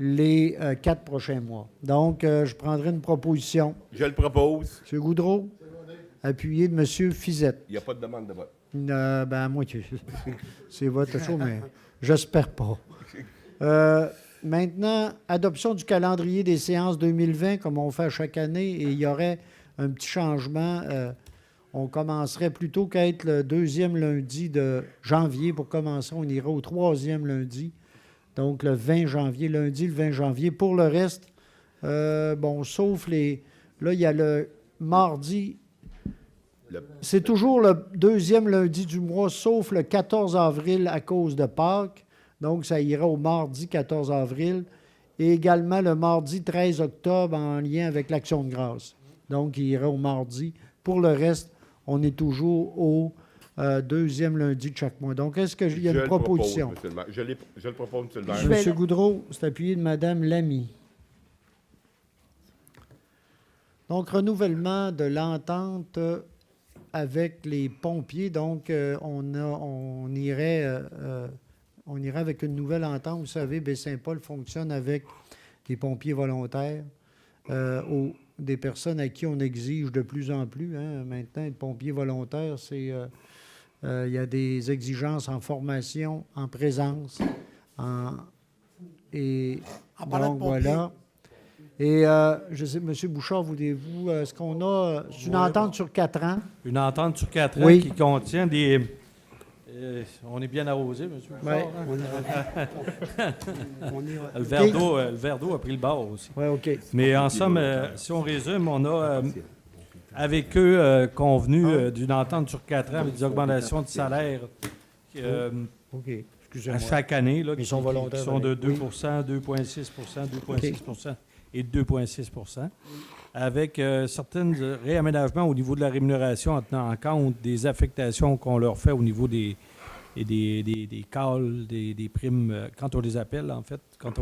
les 4 prochains mois. Donc, je prendrai une proposition. Je le propose. M. Goudreau, appuyé de M. Fizette. Il n'y a pas de demande de vote. À moi, c'est votre chaud, mais j'espère pas. Maintenant, adoption du calendrier des séances 2020, comme on fait chaque année, et il y aurait un petit changement. On commencerait plutôt qu'à être le 2e lundi de janvier. Pour commencer, on irait au 3e lundi. Donc, le 20 janvier, lundi le 20 janvier. Pour le reste, sauf les... Là, il y a le mardi. C'est toujours le 2e lundi du mois, sauf le 14 avril à cause de Pâques. Donc, ça ira au mardi 14 avril. Et également le mardi 13 octobre en lien avec l'Action de grâce. Donc, il ira au mardi. Pour le reste, on est toujours au 2e lundi de chaque mois. Donc, est-ce qu'il y a une proposition? Je le propose, M. le maire. M. Goudreau, c'est appuyé de Mme Lamy. Donc, renouvellement de l'entente avec les pompiers. Donc, on irait avec une nouvelle entente. Vous savez, Baie-Saint-Paul fonctionne avec des pompiers volontaires, des personnes à qui on exige de plus en plus. Maintenant, être pompier volontaire, il y a des exigences en formation, en présence. parlant Donc, de pompiers. voilà. Et je sais, M. Bouchard, voulez-vous, est-ce qu'on a une entente sur 4 ans? Une entente sur 4 ans Oui. qui contient des... on est bien arrosé, M. Bouchard. Ouais. Le verre d'eau a pris le bord aussi. Oui, OK. Mais en somme, si on résume, on a avec eux convenu d'une entente sur 4 ans avec des augmentations de salaire OK. à Excusez-moi. chaque année là, Ils sont volontaires, qui sont de 2 oui. 2,6 2,6 et 2,6 avec certains réaménagements au niveau de la rémunération en tenant en compte des affectations qu'on leur fait au niveau des calls, des primes, quand on les appelle, en fait, quand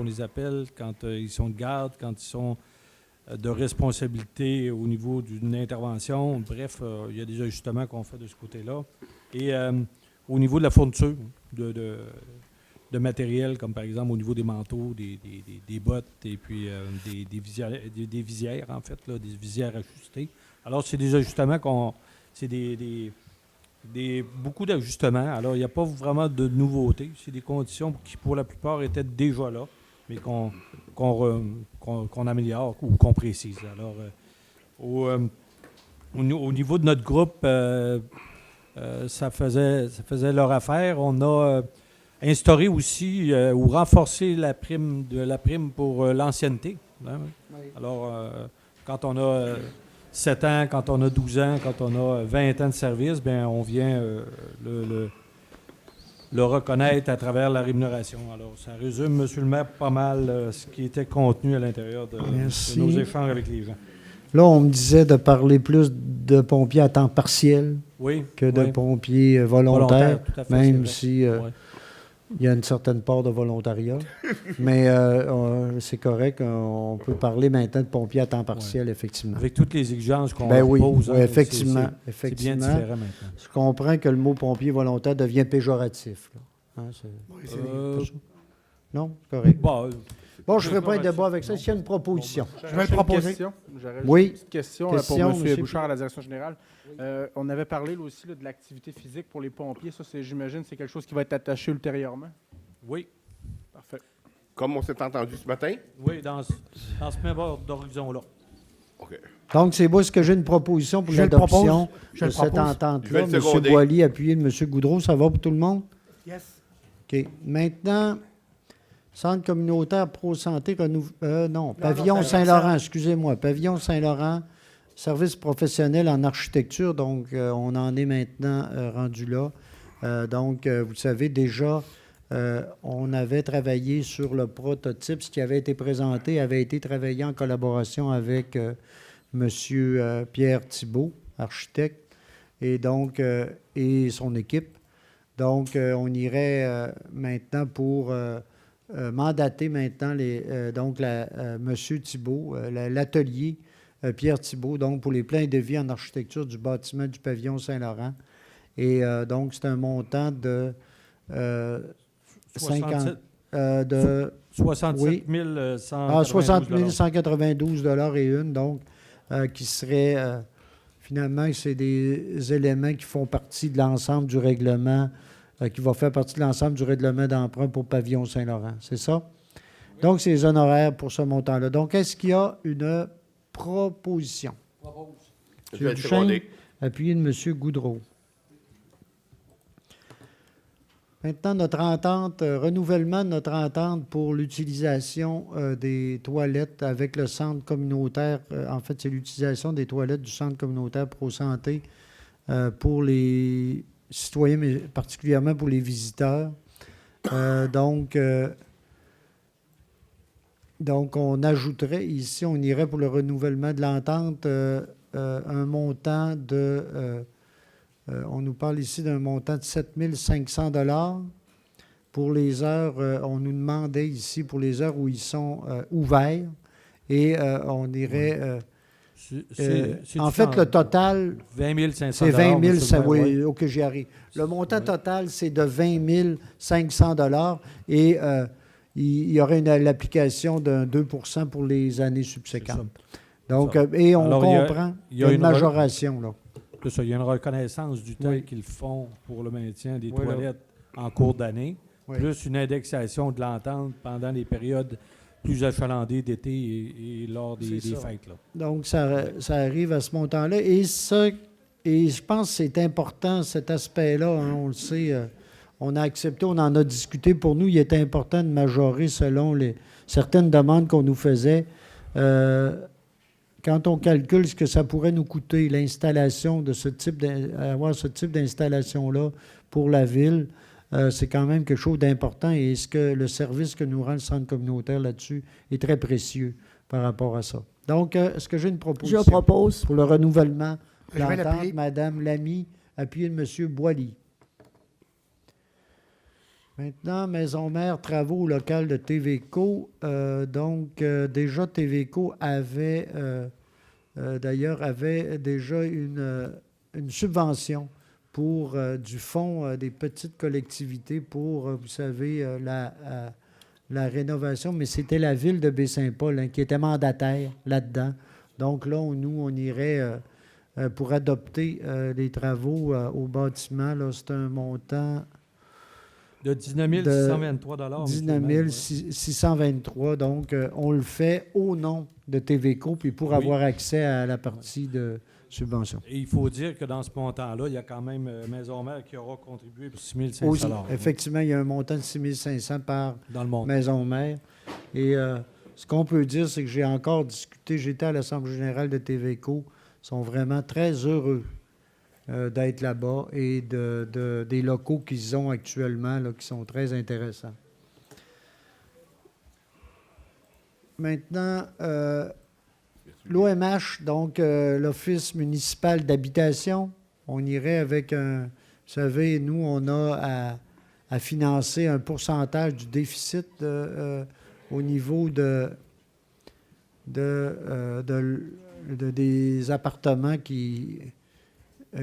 ils sont de garde, quand ils sont de responsabilité au niveau d'une intervention. Bref, il y a des ajustements qu'on fait de ce côté-là. Et au niveau de la fourniture de matériel, comme par exemple au niveau des manteaux, des bottes et puis des visières, en fait, là, des visières ajustées. Alors, c'est des ajustements c'est beaucoup d'ajustements. Alors, il n'y a pas vraiment de nouveautés. C'est des conditions qui, pour la plupart, étaient déjà là, mais qu'on améliore ou qu'on précise. Alors, au niveau de notre groupe, ça faisait leur affaire. On a instauré aussi ou renforcé la prime pour l'ancienneté. Hein? Oui. Alors, quand on a 7 ans, quand on a 12 ans, quand on a 20 ans de service, bien, on vient le reconnaître à travers la rémunération. Alors, ça résume, M. le maire, pas mal ce qui était contenu à l'intérieur de nos échanges avec les gens. Là, on me disait de parler plus de pompiers à temps partiel que de pompiers volontaires, tout à fait, même si il y a une certaine part de volontariat. Mais c'est correct, on peut parler maintenant de pompiers à temps partiel, effectivement. Avec toutes les exigences qu'on pose. Oui, effectivement. C'est bien différent maintenant. Je comprends que le mot pompier volontaire devient péjoratif. Là. Hein, non, c'est correct. Bon, je ne ferai pas un débat avec ça. S'il y a une proposition. Je vais le proposer. J'aurais Oui. une petite question pour M. Bouchard à la direction générale. On avait parlé là, aussi de l'activité physique pour les pompiers. Ça, j'imagine, c'est quelque chose qui va être attaché ultérieurement. Oui. Parfait. Comme on s'est entendu ce matin? Oui, dans ce même bord d'horizon-là. OK. Donc, c'est beau, est-ce que j'ai une proposition pour l'adoption de cette entente-là? M. Boily, appuyé de M. Goudreau, ça va pour tout le monde? Yes. OK. Maintenant, Centre communautaire pro-santé, Pavillon Saint-Laurent, excusez-moi, Pavillon Saint-Laurent, service professionnel en architecture, donc on en est maintenant rendu là. Donc, vous savez, déjà, on avait travaillé sur le prototype. Ce qui avait été présenté avait été travaillé en collaboration avec M. Pierre Thibault, architecte, et donc et son équipe. Donc, on irait maintenant pour mandater maintenant M. Thibault, l'atelier Pierre Thibault, donc pour les plans et devis en architecture du bâtiment du pavillon Saint-Laurent. Et donc, c'est un montant de 67 192 $ donc, qui serait, finalement, c'est des éléments qui font partie de l'ensemble du règlement, qui va faire partie de l'ensemble du règlement d'emprunt pour Pavillon Saint-Laurent. C'est ça? Oui. Donc, c'est les honoraires pour ce montant-là. Donc, est-ce qu'il y a une proposition? Je vais M. le Duchesne, seconder. appuyé de M. Goudreau. Maintenant, notre entente, renouvellement de notre entente pour l'utilisation des toilettes avec le centre communautaire. En fait, c'est l'utilisation des toilettes du centre communautaire Pro Santé pour les citoyens, mais particulièrement pour les visiteurs. Donc, on ajouterait ici, on irait pour le renouvellement de l'entente un montant de... on nous parle ici d'un montant de 7 500 $ pour les heures. On nous demandait ici pour les heures où ils sont ouverts. Et on irait... en fait, le total... 20 500 c'est 20 000... oui. Oui, OK, j'y arrive. Le montant total, c'est de 20 500 $ et il y aurait l'application d'un 2 % pour les années subséquentes. Donc, et on Alors, comprend il y a une majoration, là. C'est ça, il y a une reconnaissance du temps qu'ils font pour le maintien des toilettes en cours d'année, plus une indexation de l'entente pendant les périodes plus achalandées d'été et lors des fêtes. Là. Donc, ça arrive à ce montant-là. Et je pense que c'est important, cet aspect-là, hein, on le sait, on a accepté, on en a discuté. Pour nous, il était important de majorer selon certaines demandes qu'on nous faisait. Quand on calcule ce que ça pourrait nous coûter, l'installation de ce type d'installation-là pour la ville, c'est quand même quelque chose d'important et le service que nous rend le centre communautaire là-dessus est très précieux par rapport à ça. Donc, est-ce que j'ai une proposition? Je propose. Pour le renouvellement de Je vais l'entente, l'appuyer. Mme Lamy, appuyé de M. Boilly. Maintenant, Maison Mère, travaux locaux de TVCO. Déjà, TVCO avait déjà une subvention pour du fonds des petites collectivités pour, vous savez, la rénovation, mais c'était la ville de Baie-Saint-Paul hein, qui était mandataire là-dedans. Donc là, on irait pour adopter les travaux au bâtiment. Là, c'est un montant... De 19 623 19 623. Donc, on le fait au nom de TVCO puis pour avoir accès à la partie de subvention. Et il faut dire que dans ce montant-là, il y a quand même Maison Mère qui aura contribué pour 6 500 Aussi, effectivement, il y a un montant de 6 500 par Maison Mère. Et ce qu'on peut dire, c'est que j'ai encore discuté, j'étais à l'Assemblée générale de TVCO, ils sont vraiment très heureux d'être là-bas et des locaux qu'ils ont actuellement, là, qui sont très intéressants. Maintenant, l'OMH, donc l'Office municipal d'habitation, on irait avec un... Vous savez, nous, on a à financer un pourcentage du déficit au niveau des appartements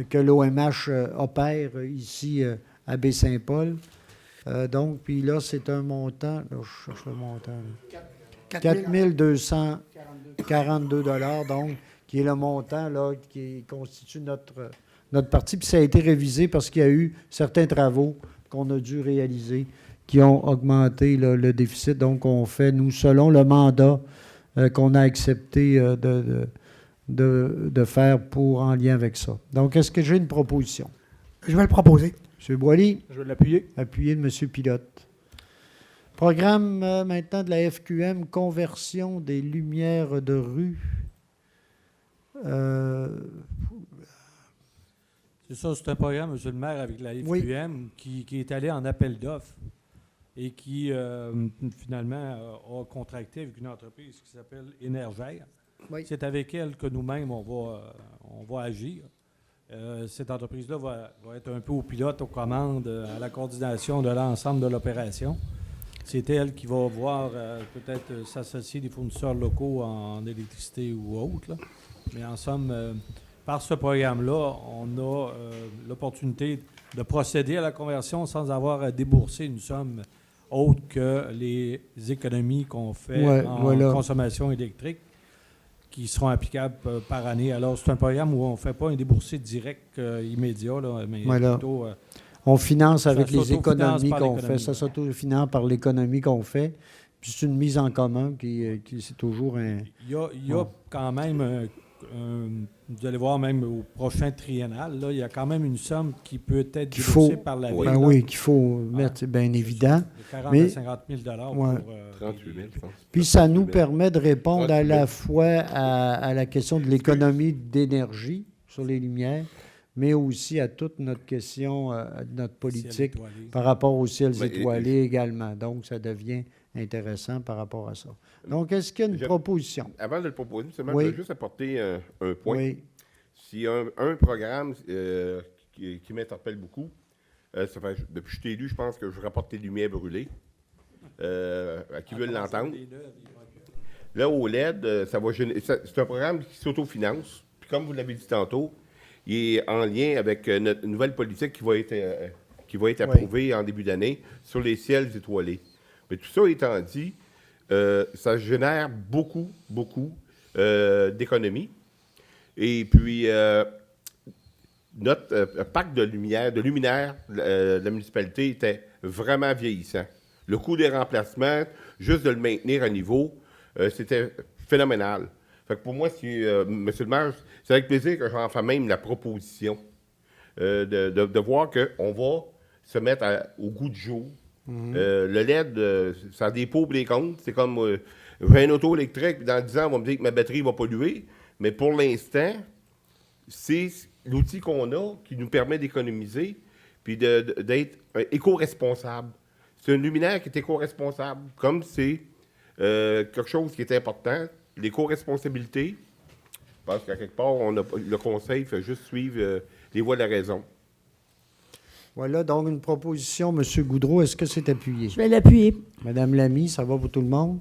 que l'OMH opère ici à Baie-Saint-Paul. Donc, puis là, c'est un montant... Là, je cherche le montant. 4 242 $, donc, qui est le montant là, qui constitue notre partie. Puis ça a été révisé parce qu'il y a eu certains travaux qu'on a dû réaliser qui ont augmenté là, le déficit. Donc, on fait, nous, selon le mandat qu'on a accepté de faire en lien avec ça. Donc, est-ce que j'ai une proposition? Je vais le proposer. M. Boilly? Je vais l'appuyer. Appuyé de M. Pilote. Programme maintenant de la FQM, conversion des lumières de rue. C'est ça, c'est un programme, M. le maire, avec la FQM qui est allé en appel d'offres et qui, finalement, a contracté avec une entreprise qui s'appelle Énergère. Oui. C'est avec elle que nous-mêmes, on va agir. Cette entreprise-là va être un peu au pilote, aux commandes, à la coordination de l'ensemble de l'opération. C'est elle qui va voir peut-être s'associer des fournisseurs locaux en électricité ou autre. Là. Mais en somme, par ce programme-là, on a l'opportunité de procéder à la conversion sans avoir à débourser une somme autre que les économies qu'on fait en consommation électrique qui seront applicables par année. Alors, c'est un programme où on ne fait pas un déboursé direct immédiat, là, mais plutôt... on finance avec les économies qu'on fait. Ça s'auto-finance par l'économie qu'on fait. Puis c'est une mise en commun qui c'est toujours un... Il y a quand même vous allez voir même au prochain triennal, là, il y a quand même une somme qui peut être Qu'il faut, déboursée par la ville. ben là. oui, qu'il faut mettre, c'est bien évident. De 40 Mais- à 50 000 Ouais. pour... 38 000, je pense. Puis ça nous permet de répondre à 38 000. la fois à la question de l'économie d'énergie sur les lumières, mais aussi à toute notre question, notre politique par rapport aux ciels Mais- étoilés également. Donc, ça devient intéressant par rapport à ça. Donc, est-ce qu'il y a une Je- proposition? Avant de le proposer, seulement, Oui. je veux juste apporter un point. Oui. S'il y a un programme qui m'interpelle beaucoup, ça fait, depuis que je t'ai élu, je pense que je rapporte les lumières brûlées. À qui veulent l'entendre. Là, au LED, c'est un programme qui s'autofinance. Puis comme vous l'avez dit tantôt, il est en lien avec notre nouvelle politique qui va être approuvée en début d'année sur les ciels étoilés. Mais tout ça étant dit, ça génère beaucoup d'économies. Et puis, notre parc de luminaires de la municipalité était vraiment vieillissant. Le coût des remplacements, juste de le maintenir à niveau, c'était phénoménal. Fait que pour moi, monsieur le maire, c'est avec plaisir que j'en fais même la proposition de voir qu'on va se mettre au goût du jour. Le LED, ça a des pour et des contre. C'est comme j'ai une auto électrique, puis dans 10 ans, on va me dire que ma batterie va polluer. Mais pour l'instant, c'est l'outil qu'on a qui nous permet d'économiser puis d'être éco-responsable. C'est un luminaire qui est éco-responsable, comme c'est quelque chose qui est important, l'éco-responsabilité. Je pense qu'à quelque part, le conseil fait juste suivre les voies de la raison. Voilà, donc une proposition, M. Goudreau, est-ce que c'est appuyé? Je vais l'appuyer. Madame Lamy, ça va pour tout le monde?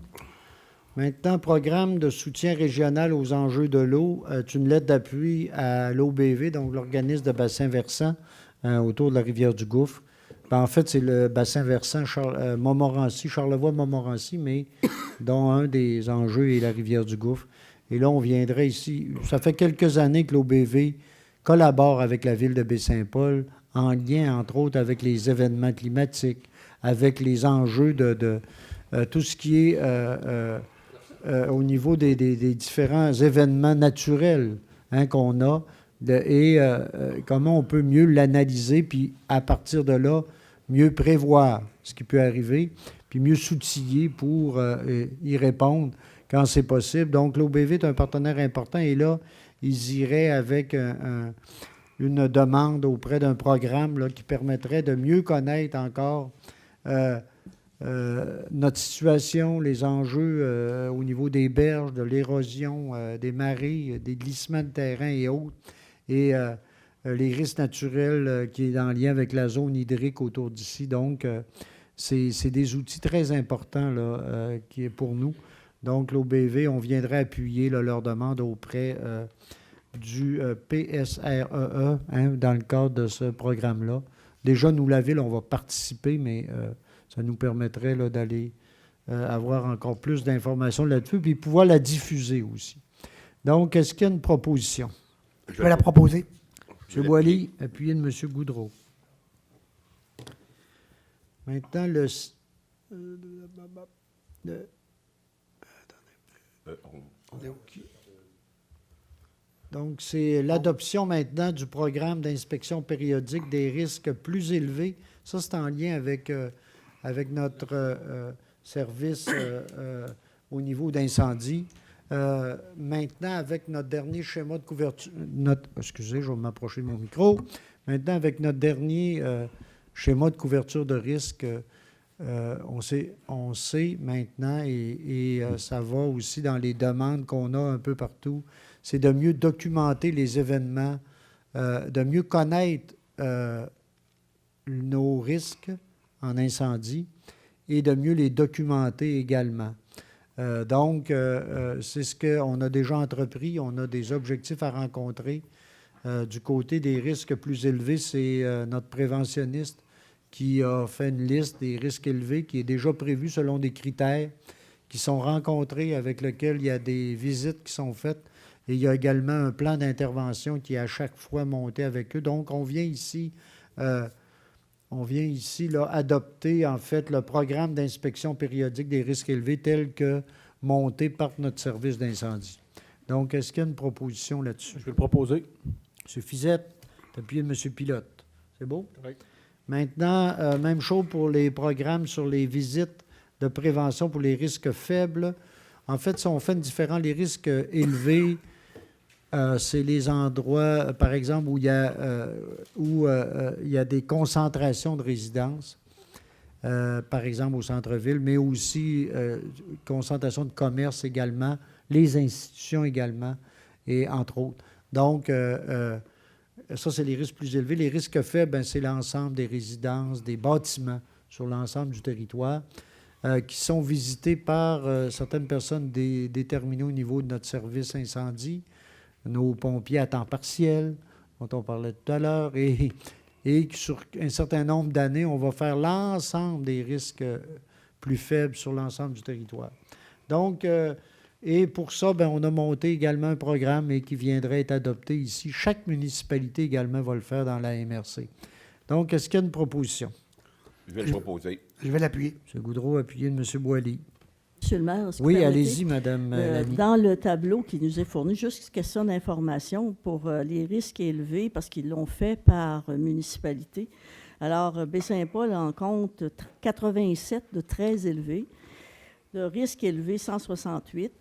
Maintenant, programme de soutien régional aux enjeux de l'eau. C'est une lettre d'appui à l'OBV, donc l'organisme de bassin versant autour de la rivière du Gouffre. Ben, en fait, c'est le bassin versant Montmorency, Charlevoix-Montmorency, mais dont un des enjeux est la rivière du Gouffre. Et là, on viendrait ici. Ça fait quelques années que l'OBV collabore avec la ville de Baie-Saint-Paul en lien, entre autres, avec les événements climatiques, avec les enjeux de tout ce qui est au niveau des différents événements naturels qu'on a et comment on peut mieux l'analyser, puis à partir de là, mieux prévoir ce qui peut arriver, puis mieux s'outiller pour y répondre quand c'est possible. Donc, l'OBV est un partenaire important et là, ils iraient avec une demande auprès d'un programme là, qui permettrait de mieux connaître encore notre situation, les enjeux au niveau des berges, de l'érosion, des marées, des glissements de terrain et autres, et les risques naturels qui est en lien avec la zone hydrique autour d'ici. Donc, c'est des outils très importants là, qui est pour nous. Donc, l'OBV, on viendrait appuyer là, leur demande auprès du PSREE dans le cadre de ce programme-là. Déjà, nous, la Ville, on va participer, mais ça nous permettrait là, d'aller avoir encore plus d'informations là-dessus, puis pouvoir la diffuser aussi. Donc, est-ce qu'il y a une proposition? Je vais la proposer. M. Boily, appuyé de M. Goudreau. Maintenant, donc, c'est l'adoption maintenant du programme d'inspection périodique des risques plus élevés. Ça, c'est en lien avec notre service au niveau d'incendie. Maintenant, avec notre dernier schéma de couverture... excusez, je vais m'approcher de mon micro. Maintenant, avec notre dernier schéma de couverture de risque, on sait maintenant, et ça va aussi dans les demandes qu'on a un peu partout, c'est de mieux documenter les événements, de mieux connaître nos risques en incendie et de mieux les documenter également. Donc, c'est ce qu'on a déjà entrepris. On a des objectifs à rencontrer. Du côté des risques plus élevés, c'est notre préventionniste qui a fait une liste des risques élevés qui est déjà prévue selon des critères qui sont rencontrés, avec lesquels il y a des visites qui sont faites. Et il y a également un plan d'intervention qui est à chaque fois monté avec eux. Donc, on vient ici là, adopter, en fait, le programme d'inspection périodique des risques élevés tel que monté par notre service d'incendie. Donc, est-ce qu'il y a une proposition là-dessus? Je vais le proposer. M. Fizette, appuyé de M. Pilote. C'est beau? Correct. Maintenant, même chose pour les programmes sur les visites de prévention pour les risques faibles. En fait, si on fait différent, les risques élevés, c'est les endroits, par exemple, où il y a des concentrations de résidences, par exemple au centre-ville, mais aussi concentration de commerce également, les institutions également, et entre autres. Donc, ça, c'est les risques plus élevés. Les risques faibles, c'est l'ensemble des résidences, des bâtiments sur l'ensemble du territoire qui sont visités par certaines personnes déterminées au niveau de notre service incendie, nos pompiers à temps partiel, dont on parlait tout à l'heure, et sur un certain nombre d'années, on va faire l'ensemble des risques plus faibles sur l'ensemble du territoire. Donc, et pour ça, on a monté également un programme qui viendrait être adopté ici. Chaque municipalité également va le faire dans la MRC. Donc, est-ce qu'il y a une proposition? Je vais le proposer. Je vais l'appuyer. M. Goudreau, appuyé de M. Boily. Monsieur le maire, est-ce que vous Oui, permettez? allez-y, Mme Lamy. Dans le tableau qui nous est fourni, juste question d'information pour les risques élevés, parce qu'ils l'ont fait par municipalité. Alors, Baie-Saint-Paul en compte 87 de très élevés, le risque élevé 168,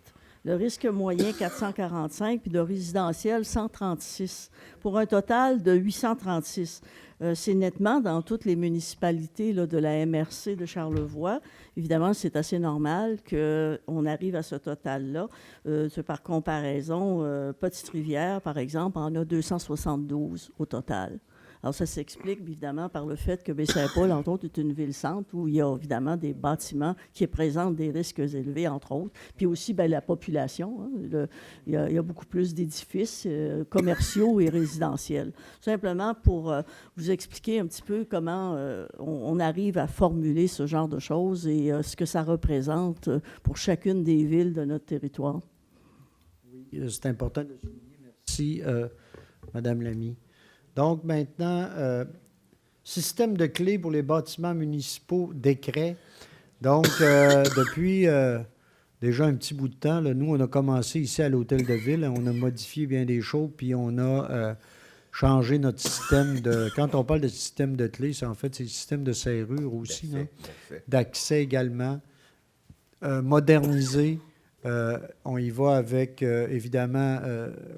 le risque moyen 445, puis de résidentiel 136, pour un total de 836. C'est nettement dans toutes les municipalités là, de la MRC de Charlevoix. Évidemment, c'est assez normal qu'on arrive à ce total-là. Par comparaison, Petite-Rivière, par exemple, en a 272 au total. Alors, ça s'explique évidemment par le fait que Baie-Saint-Paul, entre autres, est une ville-centre où il y a évidemment des bâtiments qui présentent des risques élevés, entre autres. Puis aussi, la population. Hein, il y a beaucoup plus d'édifices commerciaux et résidentiels. Simplement pour vous expliquer un petit peu comment on arrive à formuler ce genre de choses et ce que ça représente pour chacune des villes de notre territoire. Oui, c'est important de souligner. Merci, Mme Lamy. Donc, maintenant, système de clés pour les bâtiments municipaux, décret. Donc, depuis déjà un petit bout de temps, là, nous, on a commencé ici à l'Hôtel de Ville, on a modifié bien des choses, puis on a changé notre système de... Quand on parle de système de clés, c'est en fait, c'est le système de serrure aussi, d'accès également, modernisé. On y va avec, évidemment,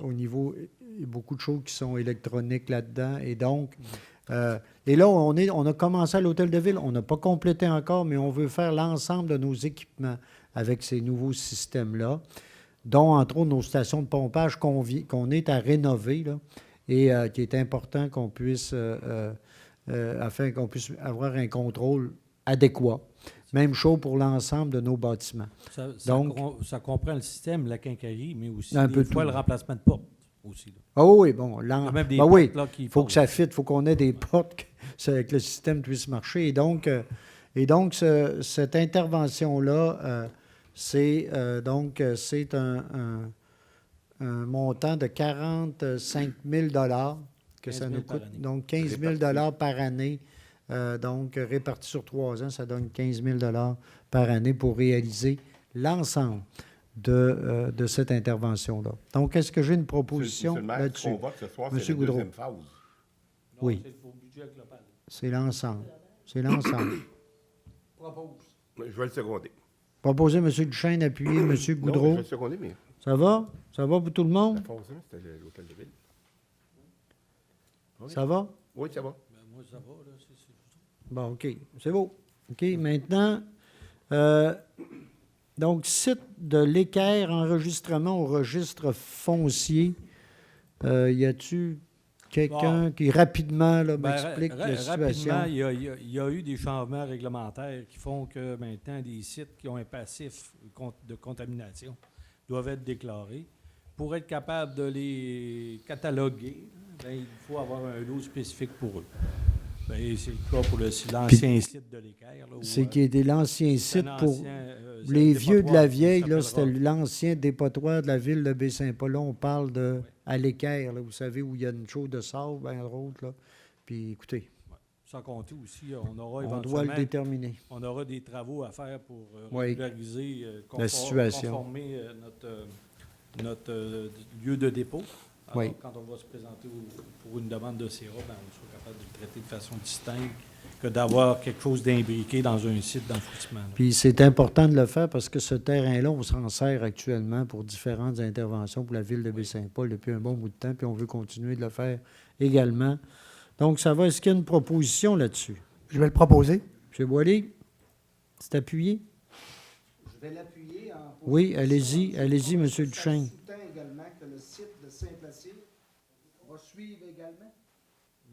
au niveau... Il y a beaucoup de choses qui sont électroniques là-dedans. Et donc, et là, on a commencé à l'Hôtel de Ville. On n'a pas complété encore, mais on veut faire l'ensemble de nos équipements avec ces nouveaux systèmes-là, dont, entre autres, nos stations de pompage qu'on est à rénover, là, et qui est important qu'on puisse, afin qu'on puisse avoir un contrôle adéquat. Même chose pour l'ensemble de nos bâtiments. Ça comprend le système, la quincaillerie, mais aussi un des peu fois tout. le remplacement de porte. Aussi, ah oui, bon, il y a même des oui, portes, là, qui il faut font- que ça fitte, il faut qu'on ait des portes, que le système puisse marcher. Et donc cette intervention-là, c'est un montant de 45 000 que ça nous coûte. Donc, 15 000 par année. Donc, réparti sur 3 ans, ça donne 15 000 par année pour réaliser l'ensemble de cette intervention-là. Donc, est-ce que j'ai une proposition là-dessus? On vote ce soir, Monsieur c'est la Goudreau. deuxième phase. Oui. C'est l'ensemble. C'est l'ensemble. Je vais le seconder. Proposé M. Duchesne, appuyé M. Non, je Goudreau. vais le seconder, mais... Ça va? Ça va pour tout le monde? La phase 1, c'était l'Hôtel de Ville. Oui. Ça va? Oui, ça va. Moi, ça va, là. Bon, OK. C'est beau. OK, maintenant, donc, site de l'Équerre, enregistrement au registre foncier. Y a-tu quelqu'un qui, rapidement, là, m'explique la situation? Rapidement, il y a eu des changements réglementaires qui font que maintenant, des sites qui ont un passif de contamination doivent être déclarés. Pour être capable de les cataloguer, il faut avoir un lot spécifique pour eux. C'est le cas pour l'ancien site de l'Équerre. C'est qui était l'ancien site pour les vieux de la vieille, là, c'était l'ancien dépotoir de la ville de Baie-Saint-Paul. Là, on parle de à l'Équerre, là, vous savez, où il y a une chaude de sable, bien autres, là. Puis écoutez. Sans compter aussi, on aura on doit le déterminer. On aura des travaux à faire pour oui. régulariser, la situation. conformer lieu de dépôt. Alors, Oui. quand on va se présenter pour une demande de CA, ben, on soit capable de le traiter de façon distincte que d'avoir quelque chose d'imbriqué dans un site d'enfouissement. là. Puis c'est important de le faire parce que ce terrain-là, on s'en sert actuellement pour différentes interventions pour la ville de Baie-Saint-Paul depuis un bon bout de temps, puis on veut continuer de le faire également. Donc, ça va. Est-ce qu'il y a une proposition là-dessus? Je vais le proposer. M. Boilly, c'est appuyé? Je vais l'appuyer en Oui, allez-y, M. Duchesne. sous-tend également que le site de Saint-Placide va suivre également.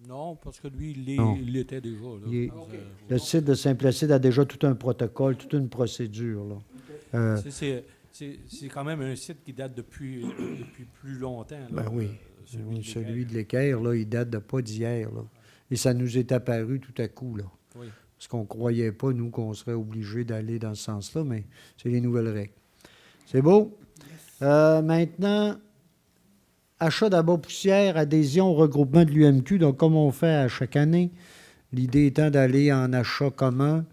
Non, parce que lui, Non. il l'était déjà. Là. Il est- Le site de Saint-Placide a déjà tout un protocole, toute une procédure. Là. C'est quand même un site qui date depuis plus longtemps. Là, Ben oui. celui de Celui de l'Équerre, là, il date de pas d'hier. Là. Et ça nous est apparu tout à coup. Là. Oui. Parce qu'on ne croyait pas, nous, qu'on serait obligé d'aller dans ce sens-là, mais c'est les nouvelles règles. C'est beau? Maintenant, achat d'abat-poussière, adhésion au regroupement de l'UMQ. Donc, comme on fait à chaque année, l'idée étant d'aller en achat commun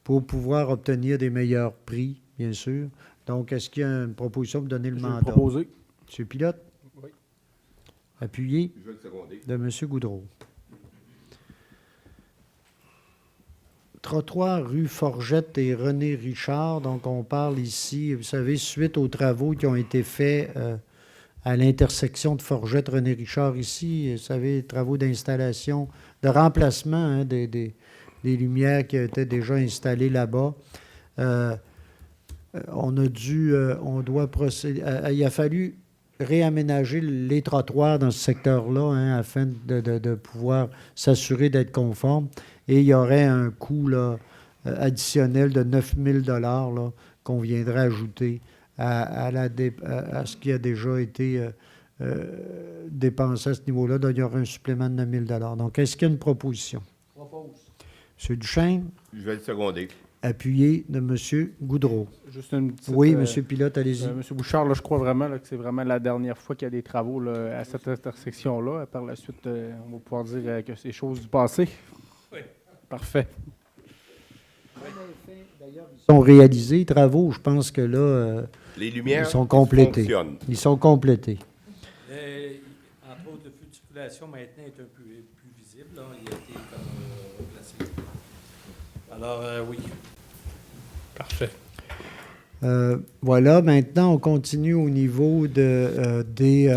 pour pouvoir obtenir des meilleurs prix, bien sûr. Donc, est-ce qu'il y a une proposition pour donner le Je vais le mandat? proposer. M. Pilote? Oui. Appuyé Je vais le seconder. de M. Goudreau. Trottoir rue Forgette et René Richard. Donc, on parle ici, vous savez, suite aux travaux qui ont été faits à l'intersection de Forgette-René Richard ici. Vous savez, travaux d'installation, de remplacement hein, des lumières qui étaient déjà installées là-bas. On doit procéder. Il a fallu réaménager les trottoirs dans ce secteur-là hein, afin de pouvoir s'assurer d'être conforme. Et il y aurait un coût là, additionnel de 9 000 là, qu'on viendrait ajouter à ce qui a déjà été dépensé à ce niveau-là. Donc, il y aurait un supplément de 9 000 Donc, est-ce qu'il y a une proposition? Propose. M. Duchesne, Je vais le seconder. appuyé de M. Goudreau. Juste une petite, Oui, M. Pilote, allez-y. Monsieur Bouchard, là, je crois vraiment là, que c'est vraiment la dernière fois qu'il y a des travaux là, à cette intersection-là. Par la suite, on va pouvoir dire que c'est chose du passé. Oui. Parfait. Ils sont réalisés, les travaux, je pense que là, Les lumières ils sont complétés. fonctionnent. Ils sont complétés. Entre autres, le feu de circulation maintenant est un peu plus visible. Là. Il a été comme replacé. Alors, oui. Parfait. Voilà, maintenant, on continue au niveau des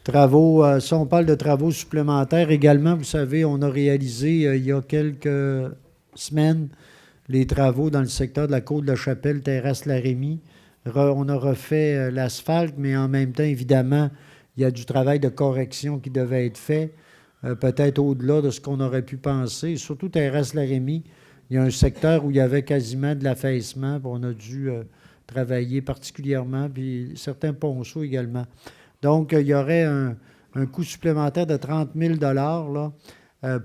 travaux. Si on parle de travaux supplémentaires, également, vous savez, on a réalisé il y a quelques semaines les travaux dans le secteur de la Côte-de-la-Chapelle, terrasse Larémie. On a refait l'asphalte, mais en même temps, évidemment, il y a du travail de correction qui devait être fait, peut-être au-delà de ce qu'on aurait pu penser. Surtout terrasse Larémie, il y a un secteur où il y avait quasiment de l'affaissement, puis on a dû travailler particulièrement, puis certains ponceaux également. Donc, il y aurait un coût supplémentaire de 30 000 là,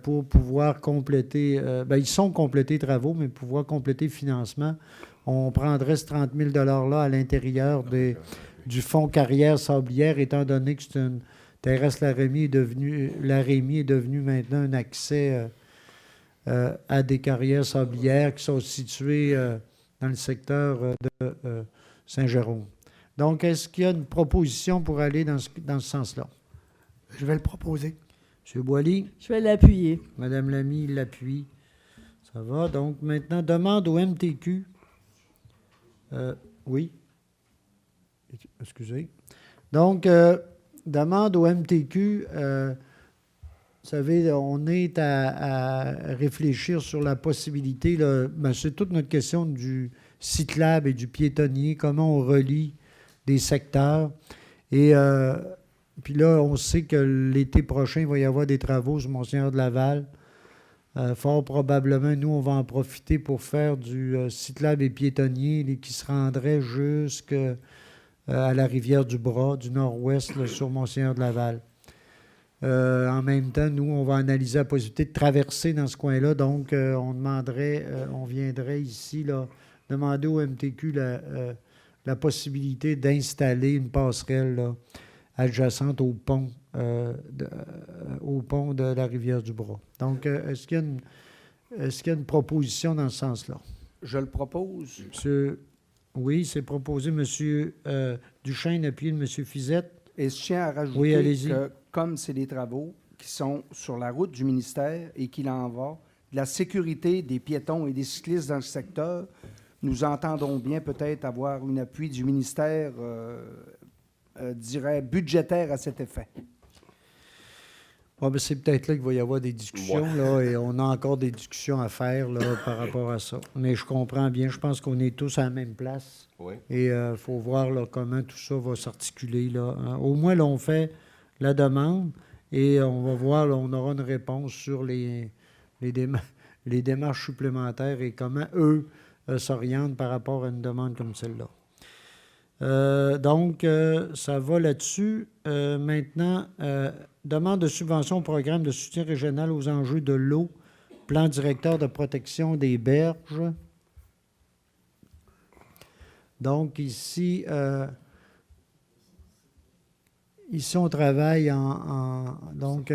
pour pouvoir compléter. Ils sont complétés les travaux, mais pour pouvoir compléter le financement, on prendrait ce 30 000 $-là à l'intérieur du fonds carrière sablière, étant donné que c'est une terrasse Larémie est devenu maintenant un accès à des carrières sablières qui sont situées dans le secteur de Saint-Jérôme. Donc, est-ce qu'il y a une proposition pour aller dans ce sens-là? Je vais le proposer. M. Boilly? Je vais l'appuyer. Mme Lamy l'appuie. Ça va. Donc, maintenant, demande au MTQ. Oui. Excusez. Donc, demande au MTQ. Vous savez, on est à réfléchir sur la possibilité. C'est toute notre question du cyclable et du piétonnier, comment on relie des secteurs. Et puis là, on sait que l'été prochain, il va y avoir des travaux sur Monseigneur de Laval. Fort probablement, nous, on va en profiter pour faire du cyclable et piétonnier qui se rendrait jusqu'à la rivière du Bras, du nord-ouest, là, sur Monseigneur de Laval. En même temps, nous, on va analyser la possibilité de traverser dans ce coin-là. Donc, on viendrait ici là, demander au MTQ la possibilité d'installer une passerelle là, adjacente au pont de la rivière du Bras. Donc, est-ce qu'il y a une proposition dans ce sens-là? Je le propose. M. Oui, c'est proposé, M. Duchesne, appuyé de M. Fizette. Et je tiens à rajouter Oui, allez-y. que, comme c'est des travaux qui sont sur la route du ministère et qu'il en va de la sécurité des piétons et des cyclistes dans le secteur, nous entendons bien peut-être avoir un appui du ministère, dirais, budgétaire à cet effet. Ah, ben, c'est peut-être là qu'il va y avoir des discussions, là, et on a encore des discussions à faire là, par rapport à ça. Mais je comprends bien, je pense qu'on est tous à la même place. Oui. Et il faut voir là, comment tout ça va s'articuler. Là, hein. Au moins, là, on fait la demande et on va voir, là, on aura une réponse sur les démarches supplémentaires et comment eux s'orientent par rapport à une demande comme celle-là. Donc, ça va là-dessus. Maintenant, demande de subvention au programme de soutien régional aux enjeux de l'eau, plan directeur de protection des berges. Donc, ici, on travaille donc,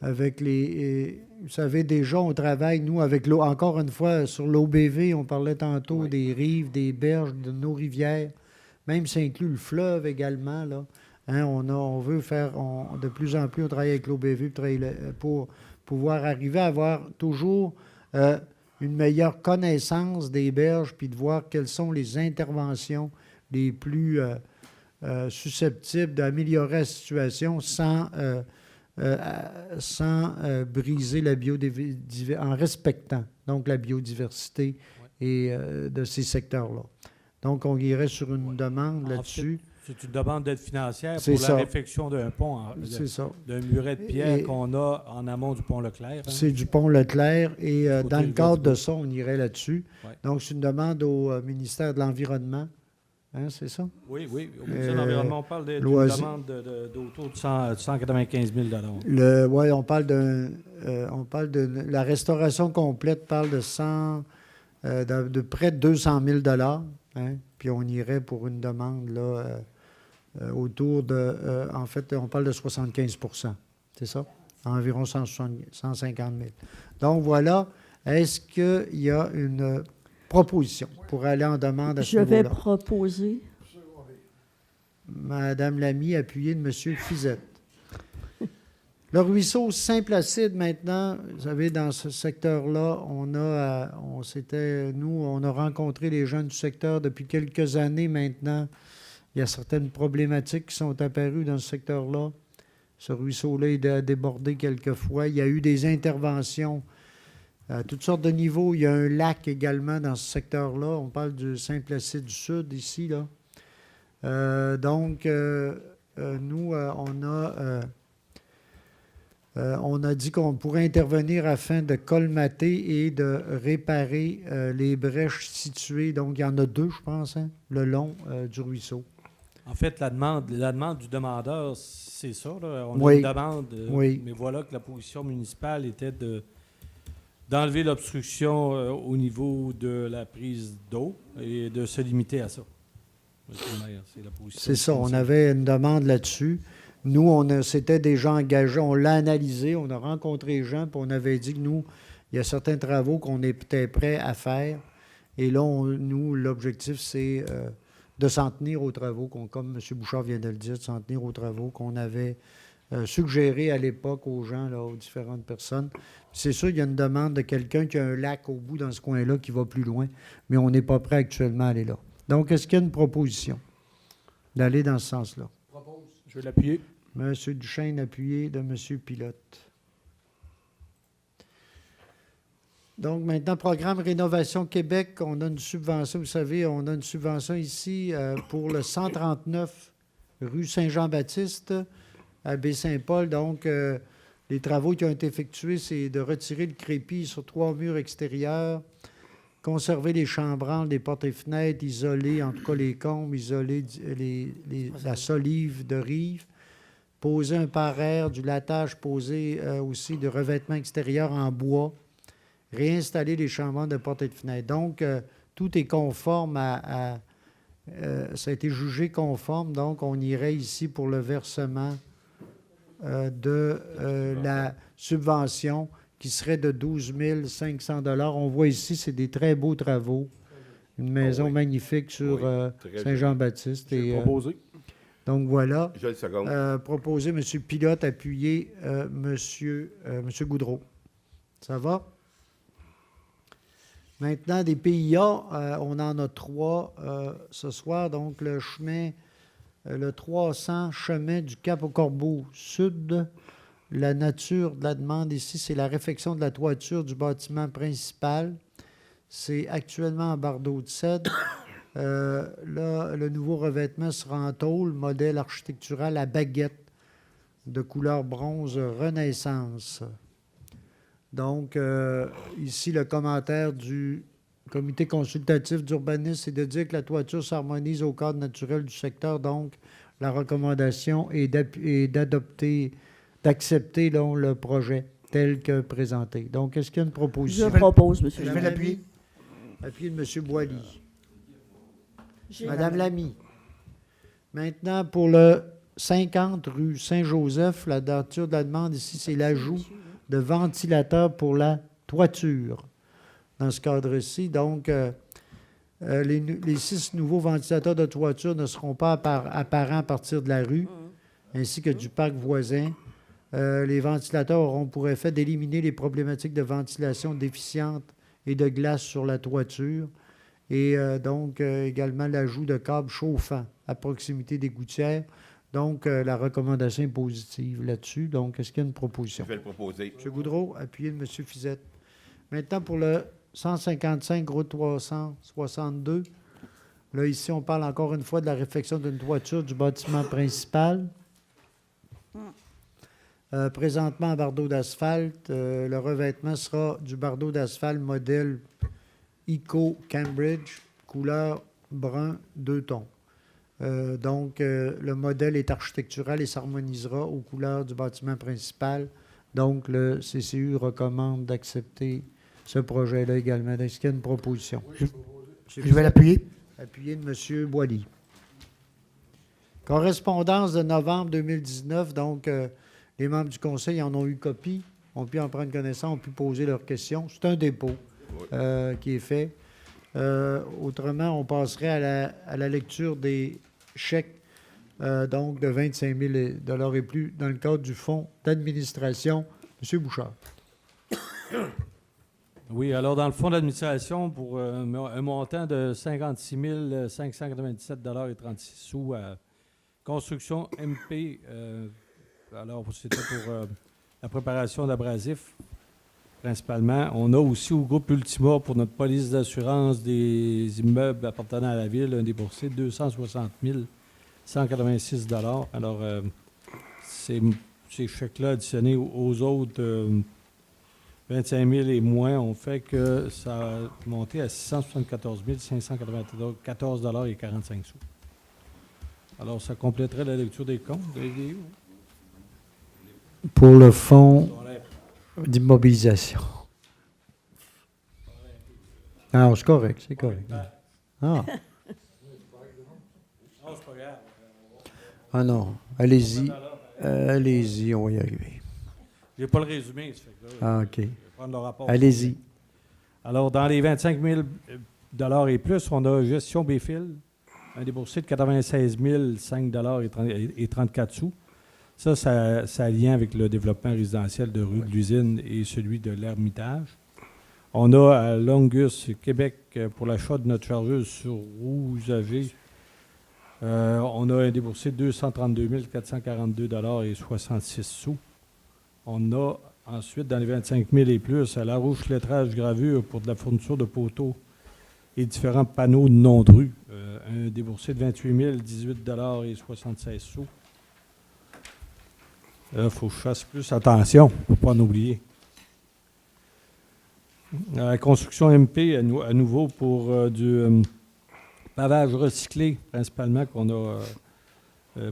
avec les... vous savez, déjà, on travaille, nous, avec l'eau. Encore une fois, sur l'OBV, on parlait tantôt des rives, des berges, de nos rivières. Même ça inclut le fleuve également, là. Hein, on veut faire, de plus en plus, on travaille avec l'OBV pour pouvoir arriver à avoir toujours une meilleure connaissance des berges, puis de voir quelles sont les interventions les plus susceptibles d'améliorer la situation sans briser la biodiversité, en respectant donc la biodiversité et de ces secteurs-là. Donc, on irait sur une demande là-dessus. C'est une demande d'aide financière C'est pour ça. la réfection d'un pont, d'un muret de pierre qu'on a en amont du pont Leclerc. Hein? C'est du pont Leclerc et dans le cadre de ça, on irait là-dessus. Ouais. Donc, c'est une demande au ministère de l'Environnement. Hein, c'est ça? Oui. Au ministère de l'Environnement, on parle d'une demande d'autour de 195 000 Oui, on parle de la restauration complète parle de près de 200 000 hein, puis on irait pour une demande là, autour de... en fait, on parle de 75 %. C'est ça? Environ 150 000. Donc, voilà. Est-ce qu'il y a une proposition pour aller en demande à ce niveau-là? Je vais proposer. Madame Lamy, appuyée de M. Fizette. Le ruisseau Saint-Placide, maintenant, vous savez, dans ce secteur-là, on a rencontré les gens du secteur depuis quelques années maintenant. Il y a certaines problématiques qui sont apparues dans ce secteur-là. Ce ruisseau-là a débordé quelquefois. Il y a eu des interventions à toutes sortes de niveaux. Il y a un lac également dans ce secteur-là. On parle du Saint-Placide du Sud, ici, là. Nous, on a dit qu'on pourrait intervenir afin de colmater et de réparer les brèches situées. Donc, il y en a 2, je pense, hein, le long du ruisseau. En fait, la demande du demandeur, c'est ça. Là. On Oui. a une demande, Oui. mais voilà que la position municipale était d'enlever l'obstruction au niveau de la prise d'eau et de se limiter à ça. Monsieur le maire, c'est la position. C'est ça, on avait une demande là-dessus. Nous, c'était des gens engagés, on l'a analysé, on a rencontré les gens, puis on avait dit que nous, il y a certains travaux qu'on était prêts à faire. Et là, nous, l'objectif, c'est de s'en tenir aux travaux, comme M. Bouchard vient de le dire, de s'en tenir aux travaux qu'on avait suggérés à l'époque aux gens, là, aux différentes personnes. C'est sûr, il y a une demande de quelqu'un qui a un lac au bout dans ce coin-là qui va plus loin, mais on n'est pas prêt actuellement à aller là. Donc, est-ce qu'il y a une proposition d'aller dans ce sens-là? Je vais l'appuyer. M. Duchesne, appuyé de M. Pilote. Donc, maintenant, programme Rénovation Québec, on a une subvention, vous savez, on a une subvention ici pour le 139 rue Saint-Jean-Baptiste à Baie-Saint-Paul. Donc, les travaux qui ont été effectués, c'est de retirer le crépi sur 3 murs extérieurs, conserver les chambranles des portes et fenêtres, isoler, en tout cas les combles, isoler la solive de rive, poser un paraire, du lattage, poser aussi de revêtements extérieurs en bois, réinstaller les chambranles de portes et de fenêtres. Donc, tout est conforme ça a été jugé conforme, donc on irait ici pour le versement de la subvention qui serait de 12 500 $. On voit ici, c'est des très beaux travaux. Une maison oui. magnifique sur Oui, très Saint-Jean-Baptiste. J'ai Et, proposé. donc voilà. Je le seconde. Proposé, M. Pilote, appuyé, Monsieur Goudreau. Ça va? Maintenant, des PIA, on en a 3 ce soir. Donc, le chemin, le 300 chemin du Cap au Corbeau Sud. La nature de la demande ici, c'est la réfection de la toiture du bâtiment principal. C'est actuellement en bardeau de cèdre. Là, le nouveau revêtement sera en tôle, modèle architectural à baguette de couleur bronze Renaissance. Donc, ici, le commentaire du comité consultatif d'urbanisme, c'est de dire que la toiture s'harmonise au cadre naturel du secteur. Donc, la recommandation est d'accepter le projet tel que présenté. Donc, est-ce qu'il y a une proposition? Je propose, monsieur. Je vais l'appuyer. Appuyé de M. Boilly. J'ai- Madame Lamy. Maintenant, pour le 50 rue Saint-Joseph, la nature de la demande ici, c'est l'ajout de ventilateurs pour la toiture. Dans ce cadre-ci, donc, les 6 nouveaux ventilateurs de toiture ne seront pas apparents à partir de la rue, ainsi que du parc voisin. Les ventilateurs auront pour effet d'éliminer les problématiques de ventilation déficiente et de glace sur la toiture. Et donc, également l'ajout de câbles chauffants à proximité des gouttières. Donc, la recommandation est positive là-dessus. Donc, est-ce qu'il y a une proposition? Je vais le proposer. M. Goudreau, appuyé de M. Fizette. Maintenant, pour le 155, route 362, là, ici, on parle encore une fois de la réfection d'une toiture du bâtiment principal. Présentement, en bardeau d'asphalte, le revêtement sera du bardeau d'asphalte modèle Eco Cambridge, couleur brun 2 tons. Donc, le modèle est architectural et s'harmonisera aux couleurs du bâtiment principal. Donc, le CCU recommande d'accepter ce projet-là également. Est-ce qu'il y a une proposition? Je vais l'appuyer. Appuyé de M. Boilly. Correspondance de novembre 2019. Donc, les membres du conseil en ont eu copie, ont pu en prendre connaissance, ont pu poser leurs questions. C'est un dépôt qui est fait. Autrement, on passerait à la lecture des chèques donc de 25 000 $ et plus dans le cadre du fonds d'administration. M. Bouchard. Oui, alors dans le fonds d'administration, pour un montant de 56 597,36 $, construction MP, alors c'était pour la préparation d'abrasifs, principalement. On a aussi au groupe Ultima, pour notre police d'assurance des immeubles appartenant à la ville, un déboursé de 260 186 $. Alors, ces chèques-là additionnés aux autres 25 000 et moins ont fait que ça a monté à 674 594,45 $. Alors, ça compléterait la lecture des comptes. Pour le fonds d'immobilisation. Ah, c'est correct, c'est correct. Ah. Ah non, allez-y. Allez-y, on va y arriver. Je n'ai pas le résumé, ça fait que là, Ah, OK. je vais prendre le rapport. Allez-y. Alors, dans les 25 000 $ et plus, on a gestion Béfil, un déboursé de 96 005 $ et 34 sous. Ça a lien avec le développement résidentiel de rue de l'Usine et celui de l'Ermitage. On a à Longus, Québec, pour l'achat de notre chargeuse sur roue usagée, on a un déboursé de 232 442 $ et 66 sous. On a ensuite, dans les 25 000 et plus, à La Rouche lettrage gravure pour de la fourniture de poteaux et différents panneaux de nom de rue, un déboursé de 28 018 $ et 76 sous. Il faut que je fasse plus attention, pour ne pas en oublier. La construction MP, à nouveau, pour du pavage recyclé, principalement, qu'on a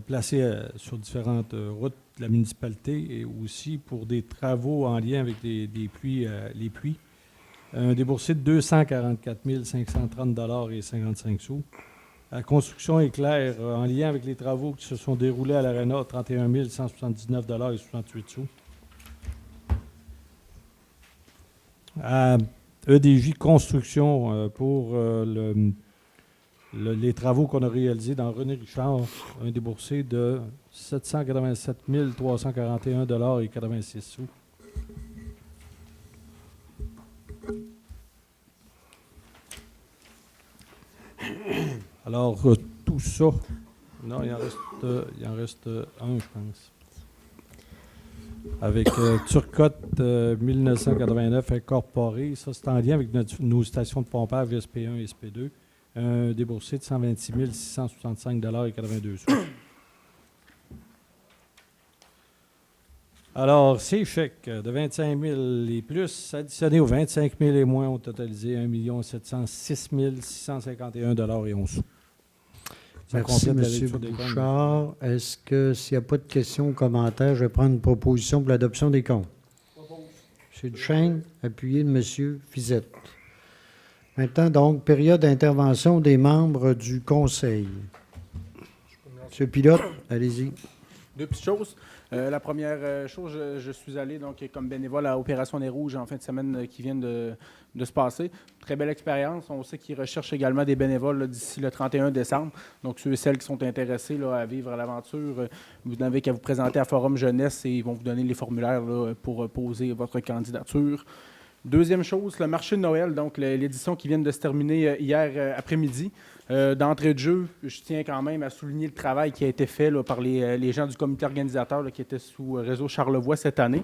placé sur différentes routes de la municipalité et aussi pour des travaux en lien avec les puits. Un déboursé de 244 530 $ et 55 sous. La construction éclair en lien avec les travaux qui se sont déroulés à l'Arena, 31 179 $ et 68 sous. EDJ Construction pour les travaux qu'on a réalisés dans René Richard, un déboursé de 787 341,86 $. Alors, tout ça, non, il en reste un, je pense. Avec Turcotte 1989 incorporé, ça c'est en lien avec nos stations de pompage SP1 et SP2, un déboursé de 126 665,82 $. Alors, ces chèques de 25 000 et plus, additionnés aux 25 000 et moins, ont totalisé 1 706 651,11 $. Merci, M. Bouchard. Est-ce que s'il n'y a pas de questions ou commentaires, je vais prendre une proposition pour l'adoption des comptes? M. Duchesne, appuyé de M. Fizette. Maintenant, donc, période d'intervention des membres du Conseil. M. Pilote, allez-y. Deux petites choses. La première chose, je suis allé donc comme bénévole à Opération Nez Rouge en fin de semaine qui vient de se passer. Très belle expérience. On sait qu'ils recherchent également des bénévoles là, d'ici le 31 décembre. Donc, ceux et celles qui sont intéressés là, à vivre l'aventure, vous n'avez qu'à vous présenter à Forum Jeunesse et ils vont vous donner les formulaires là, pour poser votre candidature. Deuxième chose, le marché de Noël, donc l'édition qui vient de se terminer hier après-midi. D'entrée de jeu, je tiens quand même à souligner le travail qui a été fait là, par les gens du comité organisateur là, qui étaient sous réseau Charlevoix cette année.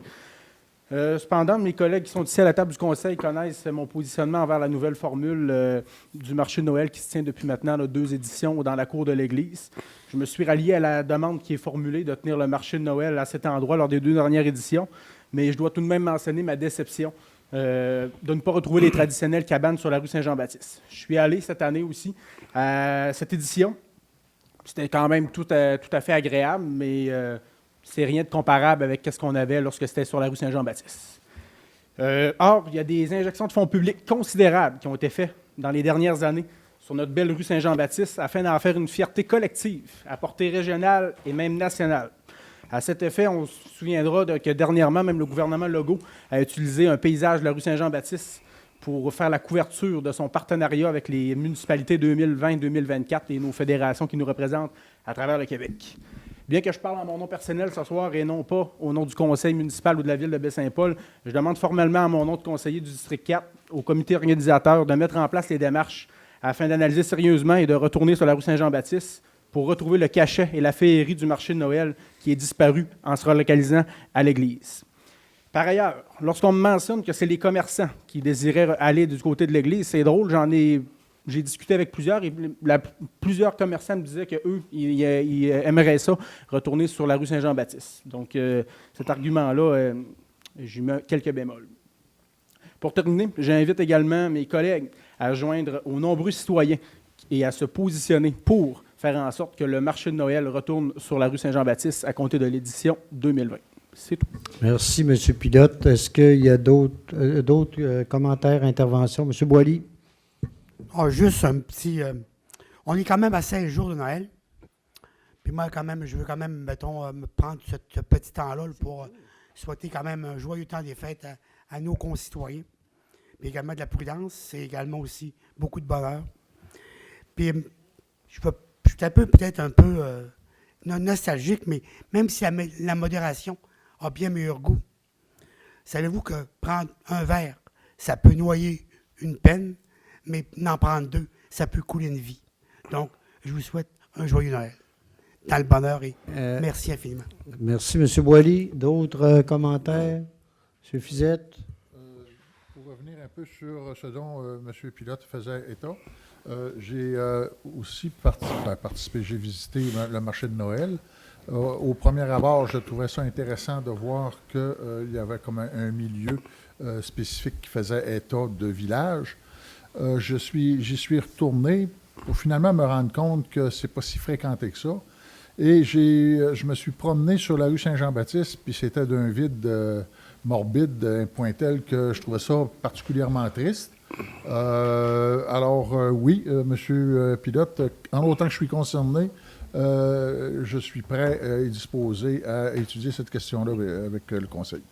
Cependant, mes collègues qui sont ici à la table du Conseil connaissent mon positionnement envers la nouvelle formule du marché de Noël qui se tient depuis maintenant là, 2 éditions dans la cour de l'Église. Je me suis rallié à la demande qui est formulée de tenir le marché de Noël à cet endroit lors des 2 dernières éditions, mais je dois tout de même mentionner ma déception de ne pas retrouver les traditionnelles cabanes sur la rue Saint-Jean-Baptiste. Je suis allé cette année aussi à cette édition. C'était quand même tout à fait agréable, mais c'est rien de comparable avec ce qu'on avait lorsque c'était sur la rue Saint-Jean-Baptiste. Or, il y a des injections de fonds publics considérables qui ont été faites dans les dernières années sur notre belle rue Saint-Jean-Baptiste afin d'en faire une fierté collective à portée régionale et même nationale. À cet effet, on se souviendra que dernièrement, même le gouvernement Legault a utilisé un paysage de la rue Saint-Jean-Baptiste pour faire la couverture de son partenariat avec les municipalités 2020-2024 et nos fédérations qui nous représentent à travers le Québec. Bien que je parle en mon nom personnel ce soir et non pas au nom du conseil municipal ou de la ville de Baie-Saint-Paul, je demande formellement à mon nom de conseiller du district 4 au comité organisateur de mettre en place les démarches afin d'analyser sérieusement et de retourner sur la rue Saint-Jean-Baptiste pour retrouver le cachet et la féerie du marché de Noël qui est disparu en se relocalisant à l'église. Par ailleurs, lorsqu'on me mentionne que c'est les commerçants qui désiraient aller du côté de l'église, c'est drôle, j'ai discuté avec plusieurs et plusieurs commerçants me disaient qu'eux, ils aimeraient ça, retourner sur la rue Saint-Jean-Baptiste. Donc, cet argument-là, j'y mets quelques bémols. Pour terminer, j'invite également mes collègues à joindre aux nombreux citoyens et à se positionner pour faire en sorte que le marché de Noël retourne sur la rue Saint-Jean-Baptiste à compter de l'édition 2020. C'est tout. Merci, M. Pilote. Est-ce qu'il y a d'autres commentaires, interventions? M. Boily? Juste un petit... on est quand même à 16 jours de Noël. Puis moi, quand même, je veux quand même, mettons, me prendre ce petit temps-là pour souhaiter quand même un joyeux temps des fêtes à nos concitoyens. Puis également de la prudence. C'est également aussi beaucoup de bonheur. Puis je suis peut-être un peu nostalgique, mais même si la modération a bien meilleur goût, savez-vous que prendre un verre, ça peut noyer une peine, mais n'en prendre 2, ça peut couler une vie. Donc, je vous souhaite un joyeux Noël, dans le bonheur et merci infiniment. Merci, M. Boily. D'autres commentaires? M. Fizette? Pour revenir un peu sur ce dont M. Pilote faisait état, j'ai aussi participé, j'ai visité le marché de Noël. Au premier abord, je trouvais ça intéressant de voir qu'il y avait comme un milieu spécifique qui faisait état de village. J'y suis retourné pour finalement me rendre compte que c'est pas si fréquenté que ça. Et je me suis promené sur la rue Saint-Jean-Baptiste, puis c'était d'un vide morbide, un point tel que je trouvais ça particulièrement triste. Oui, M. Pilote, en autant que je suis concerné, je suis prêt et disposé à étudier cette question-là avec le Conseil.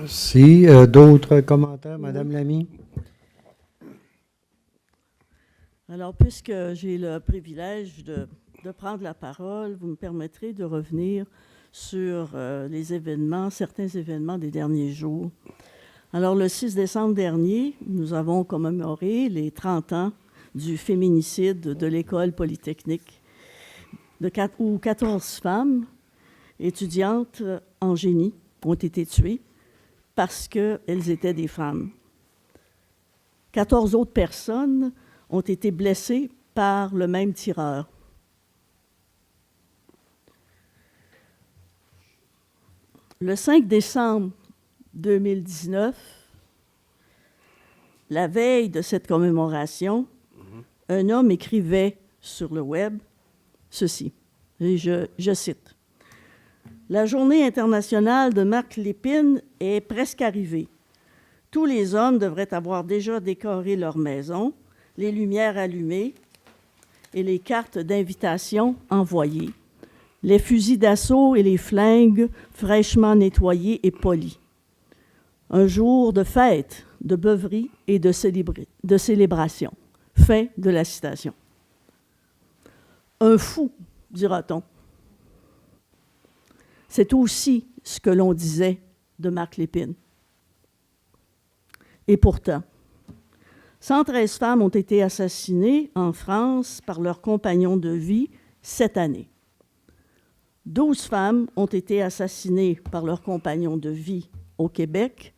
Si, d'autres commentaires, Madame Lamy? Alors, puisque j'ai le privilège de prendre la parole, vous me permettrez de revenir sur les événements, certains événements des derniers jours. Alors, le 6 décembre dernier, nous avons commémoré les 30 ans du féminicide de l'École polytechnique, où 14 femmes étudiantes en génie ont été tuées parce qu'elles étaient des femmes. 14 autres personnes ont été blessées par le même tireur. Le 5 décembre 2019, la veille de cette commémoration, un homme écrivait sur le web ceci, et je cite. « La journée internationale de Marc Lépine est presque arrivée. Tous les hommes devraient avoir déjà décoré leur maison, les lumières allumées et les cartes d'invitation envoyées, les fusils d'assaut et les flingues fraîchement nettoyés et polis. Un jour de fête, de beuverie et de célébration. » Fin de la citation. Un fou, dira-t-on. C'est aussi ce que l'on disait de Marc Lépine. Et pourtant, 113 femmes ont été assassinées en France par leurs compagnons de vie cette année. 12 femmes ont été assassinées par leurs compagnons de vie au Québec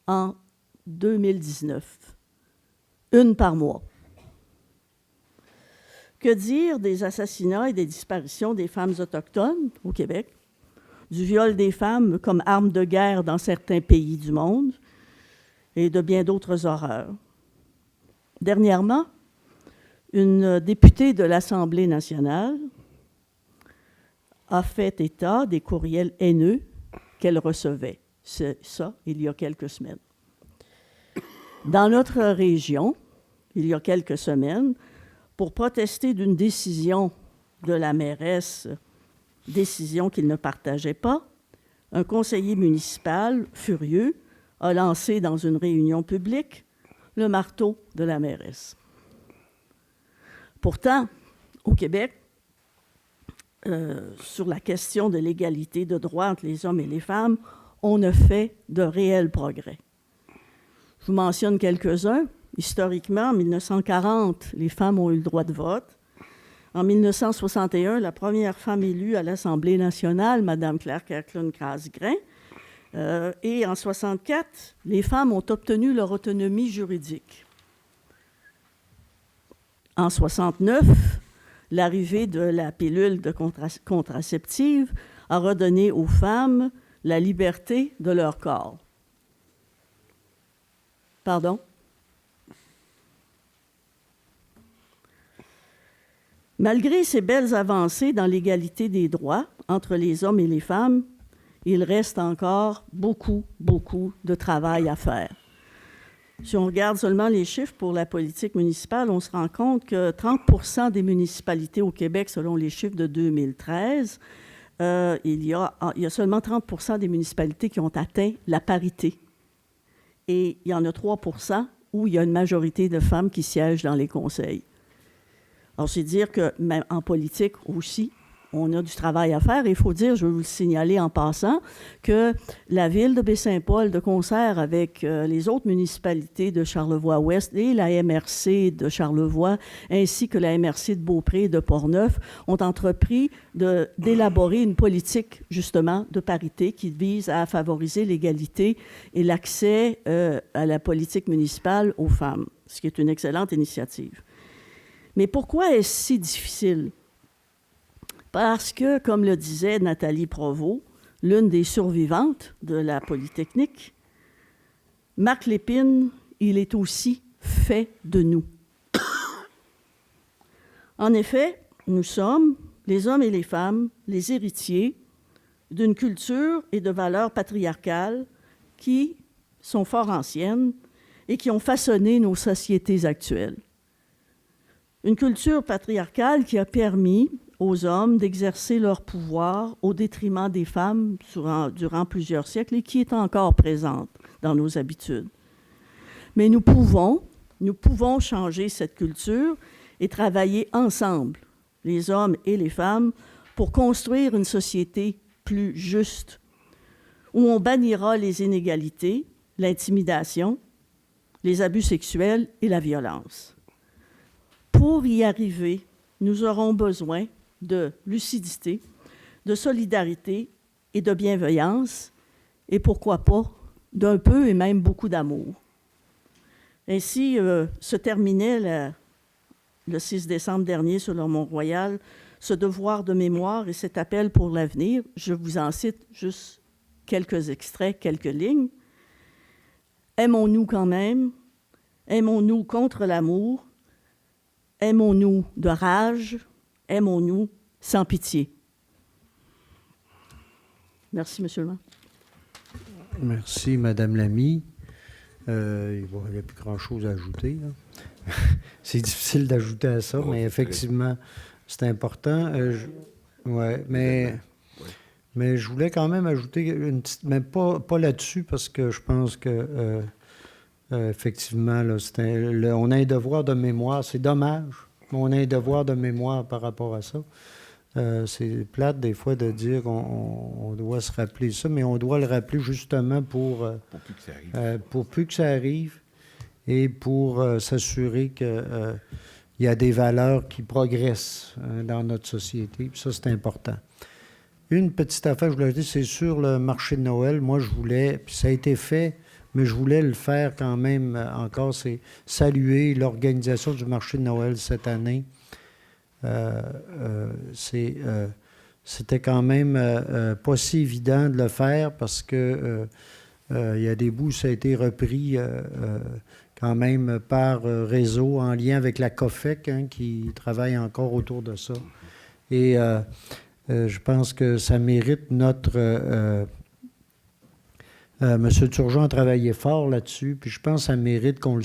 en 2019. Une par mois. Que dire des assassinats et des disparitions des femmes autochtones au Québec, du viol des femmes comme arme de guerre dans certains pays du monde et de bien d'autres horreurs? Dernièrement, une députée de l'Assemblée nationale a fait état des courriels haineux qu'elle recevait. C'est ça, il y a quelques semaines. Dans notre région, il y a quelques semaines, pour protester d'une décision de la mairesse, décision qu'il ne partageait pas, un conseiller municipal, furieux, a lancé dans une réunion publique le marteau de la mairesse. Pourtant, au Québec, sur la question de l'égalité de droit entre les hommes et les femmes, on a fait de réels progrès. Je vous mentionne quelques-uns. Historiquement, en 1940, les femmes ont eu le droit de vote. En 1961, la première femme élue à l'Assemblée nationale, Mme Claire Kirkland-Casgrain. Et en 1964, les femmes ont obtenu leur autonomie juridique. En 1969, l'arrivée de la pilule contraceptive a redonné aux femmes la liberté de leur corps. Pardon? Malgré ces belles avancées dans l'égalité des droits entre les hommes et les femmes, il reste encore beaucoup, beaucoup de travail à faire. Si on regarde seulement les chiffres pour la politique municipale, on se rend compte que 30% des municipalités au Québec, selon les chiffres de 2013, il y a seulement 30% des municipalités qui ont atteint la parité. Et il y en a 3% où il y a une majorité de femmes qui siègent dans les conseils. Alors, c'est dire que même en politique aussi, on a du travail à faire. Et il faut dire, je vais vous le signaler en passant, que la ville de Baie-Saint-Paul, de concert avec les autres municipalités de Charlevoix-Ouest et la MRC de Charlevoix, ainsi que la MRC de Beaupré et de Portneuf, ont entrepris d'élaborer une politique, justement, de parité qui vise à favoriser l'égalité et l'accès à la politique municipale aux femmes, ce qui est une excellente initiative. Mais pourquoi est-ce si difficile? Parce que, comme le disait Nathalie Provost, l'une des survivantes de la Polytechnique, Marc Lépine, il est aussi fait de nous. En effet, nous sommes, les hommes et les femmes, les héritiers d'une culture et de valeurs patriarcales qui sont fort anciennes et qui ont façonné nos sociétés actuelles. Une culture patriarcale qui a permis aux hommes d'exercer leur pouvoir au détriment des femmes durant plusieurs siècles et qui est encore présente dans nos habitudes. Mais nous pouvons changer cette culture et travailler ensemble, les hommes et les femmes, pour construire une société plus juste, où on bannira les inégalités, l'intimidation, les abus sexuels et la violence. Pour y arriver, nous aurons besoin de lucidité, de solidarité et de bienveillance, et pourquoi pas d'un peu et même beaucoup d'amour. Ainsi se terminait le 6 décembre dernier sur le Mont-Royal ce devoir de mémoire et cet appel pour l'avenir. Je vous en cite juste quelques extraits, quelques lignes. Aimons-nous quand même, aimons-nous contre l'amour, aimons-nous de rage, aimons-nous sans pitié. Merci, Monsieur le maire. Merci, Madame Lamy. Il n'y a plus grand-chose à ajouter, là. C'est difficile d'ajouter à ça, mais effectivement, c'est important. Mais je voulais quand même ajouter une petite... Mais pas là-dessus, parce que je pense que, effectivement, là, on a un devoir de mémoire. C'est dommage, mais on a un devoir de mémoire par rapport à ça. C'est plate, des fois, de dire qu'on doit se rappeler ça, mais on doit le rappeler justement pour plus que ça arrive et pour s'assurer qu'il y a des valeurs qui progressent dans notre société. Puis ça, c'est important. Une petite affaire, je voulais dire, c'est sur le marché de Noël. Moi, je voulais, puis ça a été fait, mais je voulais le faire quand même encore, c'est saluer l'organisation du marché de Noël cette année. C'était quand même pas si évident de le faire parce que il y a des bouts où ça a été repris quand même par réseau en lien avec la COFEC, hein, qui travaille encore autour de ça. Et je pense que ça mérite notre... M. Turgeon a travaillé fort là-dessus, puis je pense que ça mérite qu'on le...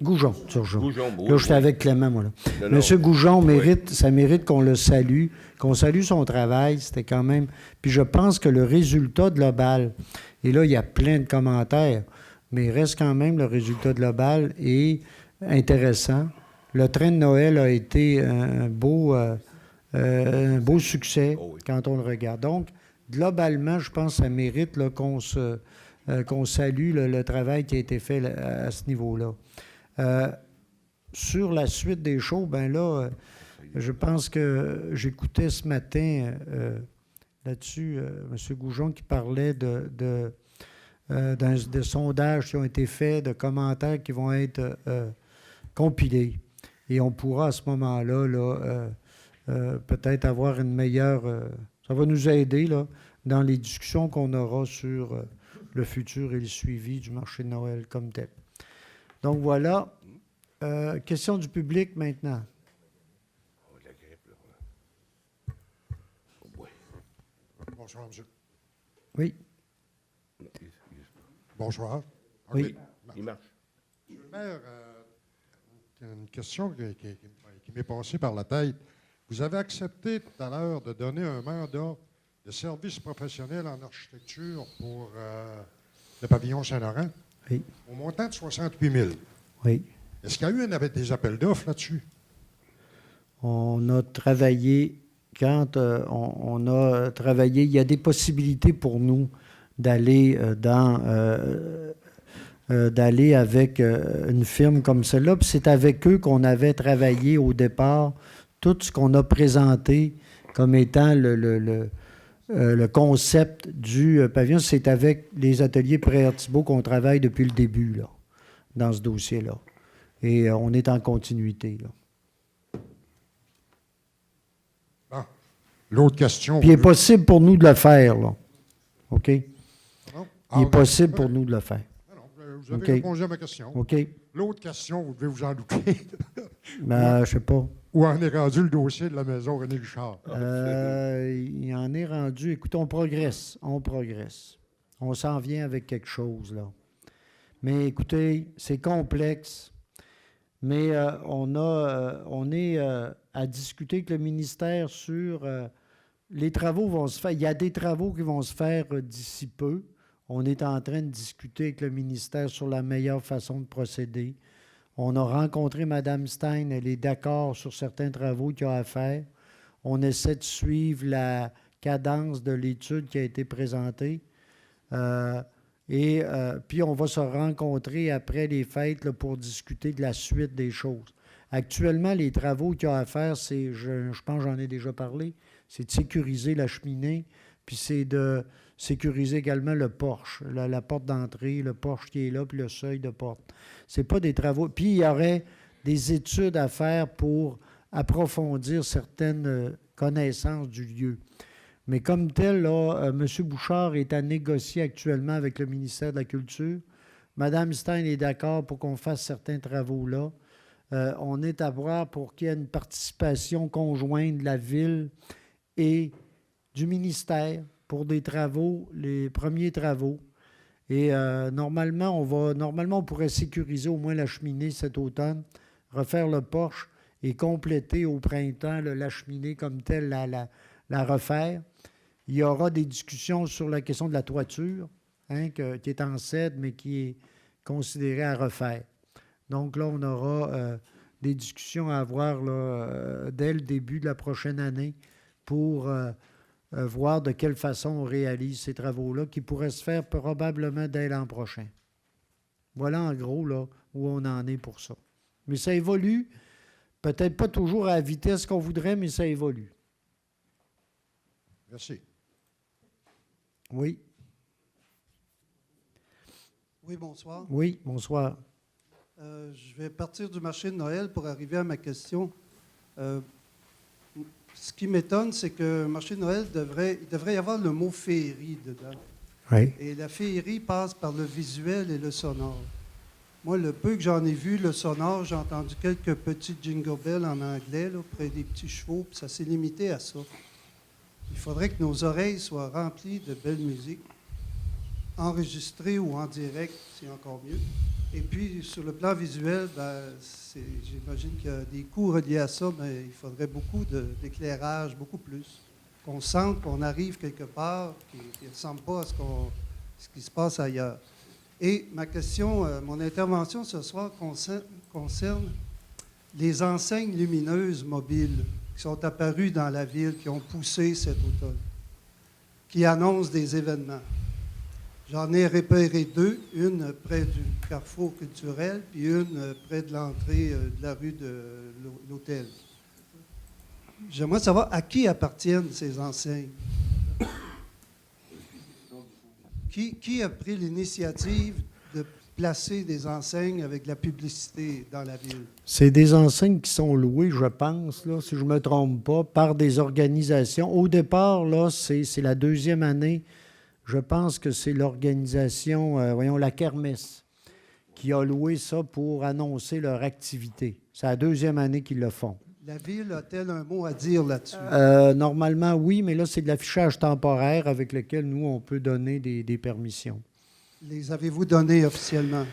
Goujon, Turgeon. Là, j'étais avec Clément, moi. Là. M. Goujon ça mérite qu'on le salue, qu'on salue son travail. C'était quand même... Puis je pense que le résultat global, et là, il y a plein de commentaires, mais il reste quand même le résultat global est intéressant. Le train de Noël a été un beau succès quand on le regarde. Donc, globalement, je pense que ça mérite là, qu'on salue le travail qui a été fait à ce niveau-là. Sur la suite des shows, ben là, je pense que j'écoutais ce matin là-dessus M. Goujon qui parlait de sondages qui ont été faits, de commentaires qui vont être compilés. Et on pourra à ce moment-là peut-être avoir une meilleure... ça va nous aider là, dans les discussions qu'on aura sur le futur et le suivi du marché de Noël comme tel. Donc voilà. Question du public maintenant. Bonsoir, monsieur. Oui. Bonsoir. Oui. Il marche. Monsieur le maire, une question qui m'est passée par la tête. Vous avez accepté tout à l'heure de donner un mandat de service professionnel en architecture pour le pavillon Saint-Laurent. Oui. Au montant de 68 000. Oui. Est-ce qu'il y a eu des appels d'offres là-dessus? On a travaillé, quand on a travaillé, il y a des possibilités pour nous d'aller d'aller avec une firme comme celle-là. Puis c'est avec eux qu'on avait travaillé au départ tout ce qu'on a présenté comme étant le concept du pavillon. C'est avec les ateliers Pré-Arthibault qu'on travaille depuis le début là, dans ce dossier-là. Et on est en continuité, là. Bon. L'autre question... Puis il est possible pour nous de le faire, là. OK? Non? Il est possible pour nous de le faire. Non, vous avez répondu à ma question. OK. L'autre question, vous devez vous en douter. Ben, je sais pas. Où en est rendu le dossier de la maison René Richard? Il en est rendu... Écoute, on progresse. On progresse. On s'en vient avec quelque chose, là. Mais écoutez, c'est complexe. Mais on est à discuter avec le ministère sur les travaux vont se faire. Il y a des travaux qui vont se faire d'ici peu. On est en train de discuter avec le ministère sur la meilleure façon de procéder. On a rencontré Mme Stein. Elle est d'accord sur certains travaux qu'il y a à faire. On essaie de suivre la cadence de l'étude qui a été présentée. Puis, on va se rencontrer après les fêtes là, pour discuter de la suite des choses. Actuellement, les travaux qu'il y a à faire, c'est, je pense que j'en ai déjà parlé, c'est de sécuriser la cheminée, puis c'est de sécuriser également le porche, la porte d'entrée, le porche qui est là, puis le seuil de porte. Ce n'est pas des travaux. Puis, il y aurait des études à faire pour approfondir certaines connaissances du lieu. Mais comme tel, là, M. Bouchard est à négocier actuellement avec le ministère de la Culture. Mme Stein est d'accord pour qu'on fasse certains travaux là. On est à voir pour qu'il y ait une participation conjointe de la Ville et du ministère pour des travaux, les premiers travaux. Et normalement, on pourrait sécuriser au moins la cheminée cet automne, refaire le porche et compléter au printemps la cheminée comme telle, la refaire. Il y aura des discussions sur la question de la toiture, qui est en cèdre, mais qui est considérée à refaire. Donc là, on aura des discussions à avoir là, dès le début de la prochaine année pour voir de quelle façon on réalise ces travaux-là, qui pourraient se faire probablement dès l'an prochain. Voilà en gros là, où on en est pour ça. Mais ça évolue, peut-être pas toujours à la vitesse qu'on voudrait, mais ça évolue. Merci. Oui. Oui, bonsoir. Oui, bonsoir. Je vais partir du marché de Noël pour arriver à ma question. Ce qui m'étonne, c'est que le marché de Noël il devrait y avoir le mot féerie dedans. Oui. Et la féerie passe par le visuel et le sonore. Moi, le peu que j'en ai vu, le sonore, j'ai entendu quelques petits jingle bells en anglais, là, près des petits chevaux, puis ça s'est limité à ça. Il faudrait que nos oreilles soient remplies de belle musique, enregistrée ou en direct, c'est encore mieux. Et puis, sur le plan visuel, j'imagine qu'il y a des coûts reliés à ça, mais il faudrait beaucoup d'éclairage, beaucoup plus. Qu'on sente qu'on arrive quelque part qui ne ressemble pas à ce qui se passe ailleurs. Et ma question, mon intervention ce soir concerne les enseignes lumineuses mobiles qui sont apparues dans la ville, qui ont poussé cet automne, qui annoncent des événements. J'en ai repéré deux, une près du carrefour culturel, puis une près de l'entrée de la rue de l'hôtel. J'aimerais savoir à qui appartiennent ces enseignes. Qui a pris l'initiative de placer des enseignes avec la publicité dans la ville? C'est des enseignes qui sont louées, je pense, là, si je ne me trompe pas, par des organisations. Au départ, là, c'est la deuxième année. Je pense que c'est l'organisation, la Kermesse, qui a loué ça pour annoncer leur activité. C'est la deuxième année qu'ils le font. La Ville a-t-elle un mot à dire là-dessus? Normalement, oui, mais là, c'est de l'affichage temporaire avec lequel nous, on peut donner des permissions. Les avez-vous donnés officiellement?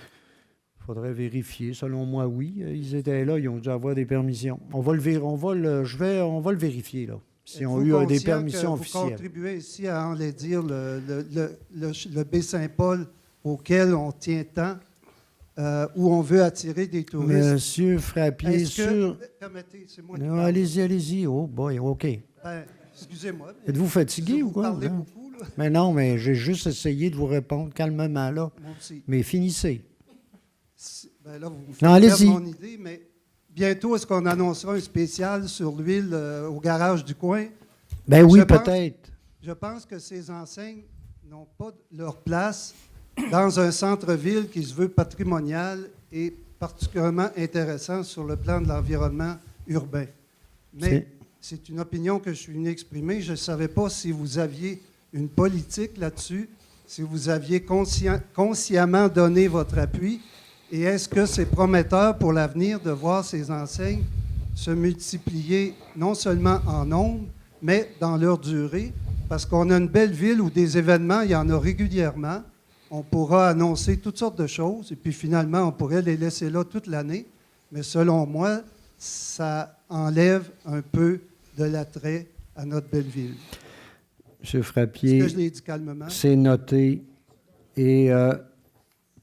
Il faudrait vérifier. Selon moi, oui. Ils étaient là, ils ont dû avoir des permissions. On va le vérifier, là. Si on a eu des permissions officielles. Vous contribuez ici à enlaidir le Baie-Saint-Paul auquel on tient tant, où on veut attirer des touristes. Monsieur Frappier, Permettez, c'est moi qui parle. Allez-y. Oh boy, OK. Excusez-moi. Êtes-vous fatigué ou quoi? Vous parlez beaucoup, là. Mais non, mais j'ai juste essayé de vous répondre calmement, là. Moi aussi. Mais finissez. Là, vous me faites Non, allez-y. perdre mon idée, mais bientôt, est-ce qu'on annoncera un spécial sur l'huile au garage du coin? Ben oui, peut-être. Je pense que ces enseignes n'ont pas leur place dans un centre-ville qui se veut patrimonial et particulièrement intéressant sur le plan de l'environnement urbain. Mais c'est une opinion que je suis venu exprimer. Je ne savais pas si vous aviez une politique là-dessus, si vous aviez consciemment donné votre appui. Et est-ce que c'est prometteur pour l'avenir de voir ces enseignes se multiplier non seulement en nombre, mais dans leur durée? Parce qu'on a une belle ville où des événements, il y en a régulièrement. On pourra annoncer toutes sortes de choses et puis finalement, on pourrait les laisser là toute l'année. Mais selon moi, ça enlève un peu de l'attrait à notre belle ville. M. Frappier, Est-ce que je l'ai dit calmement? c'est noté. Et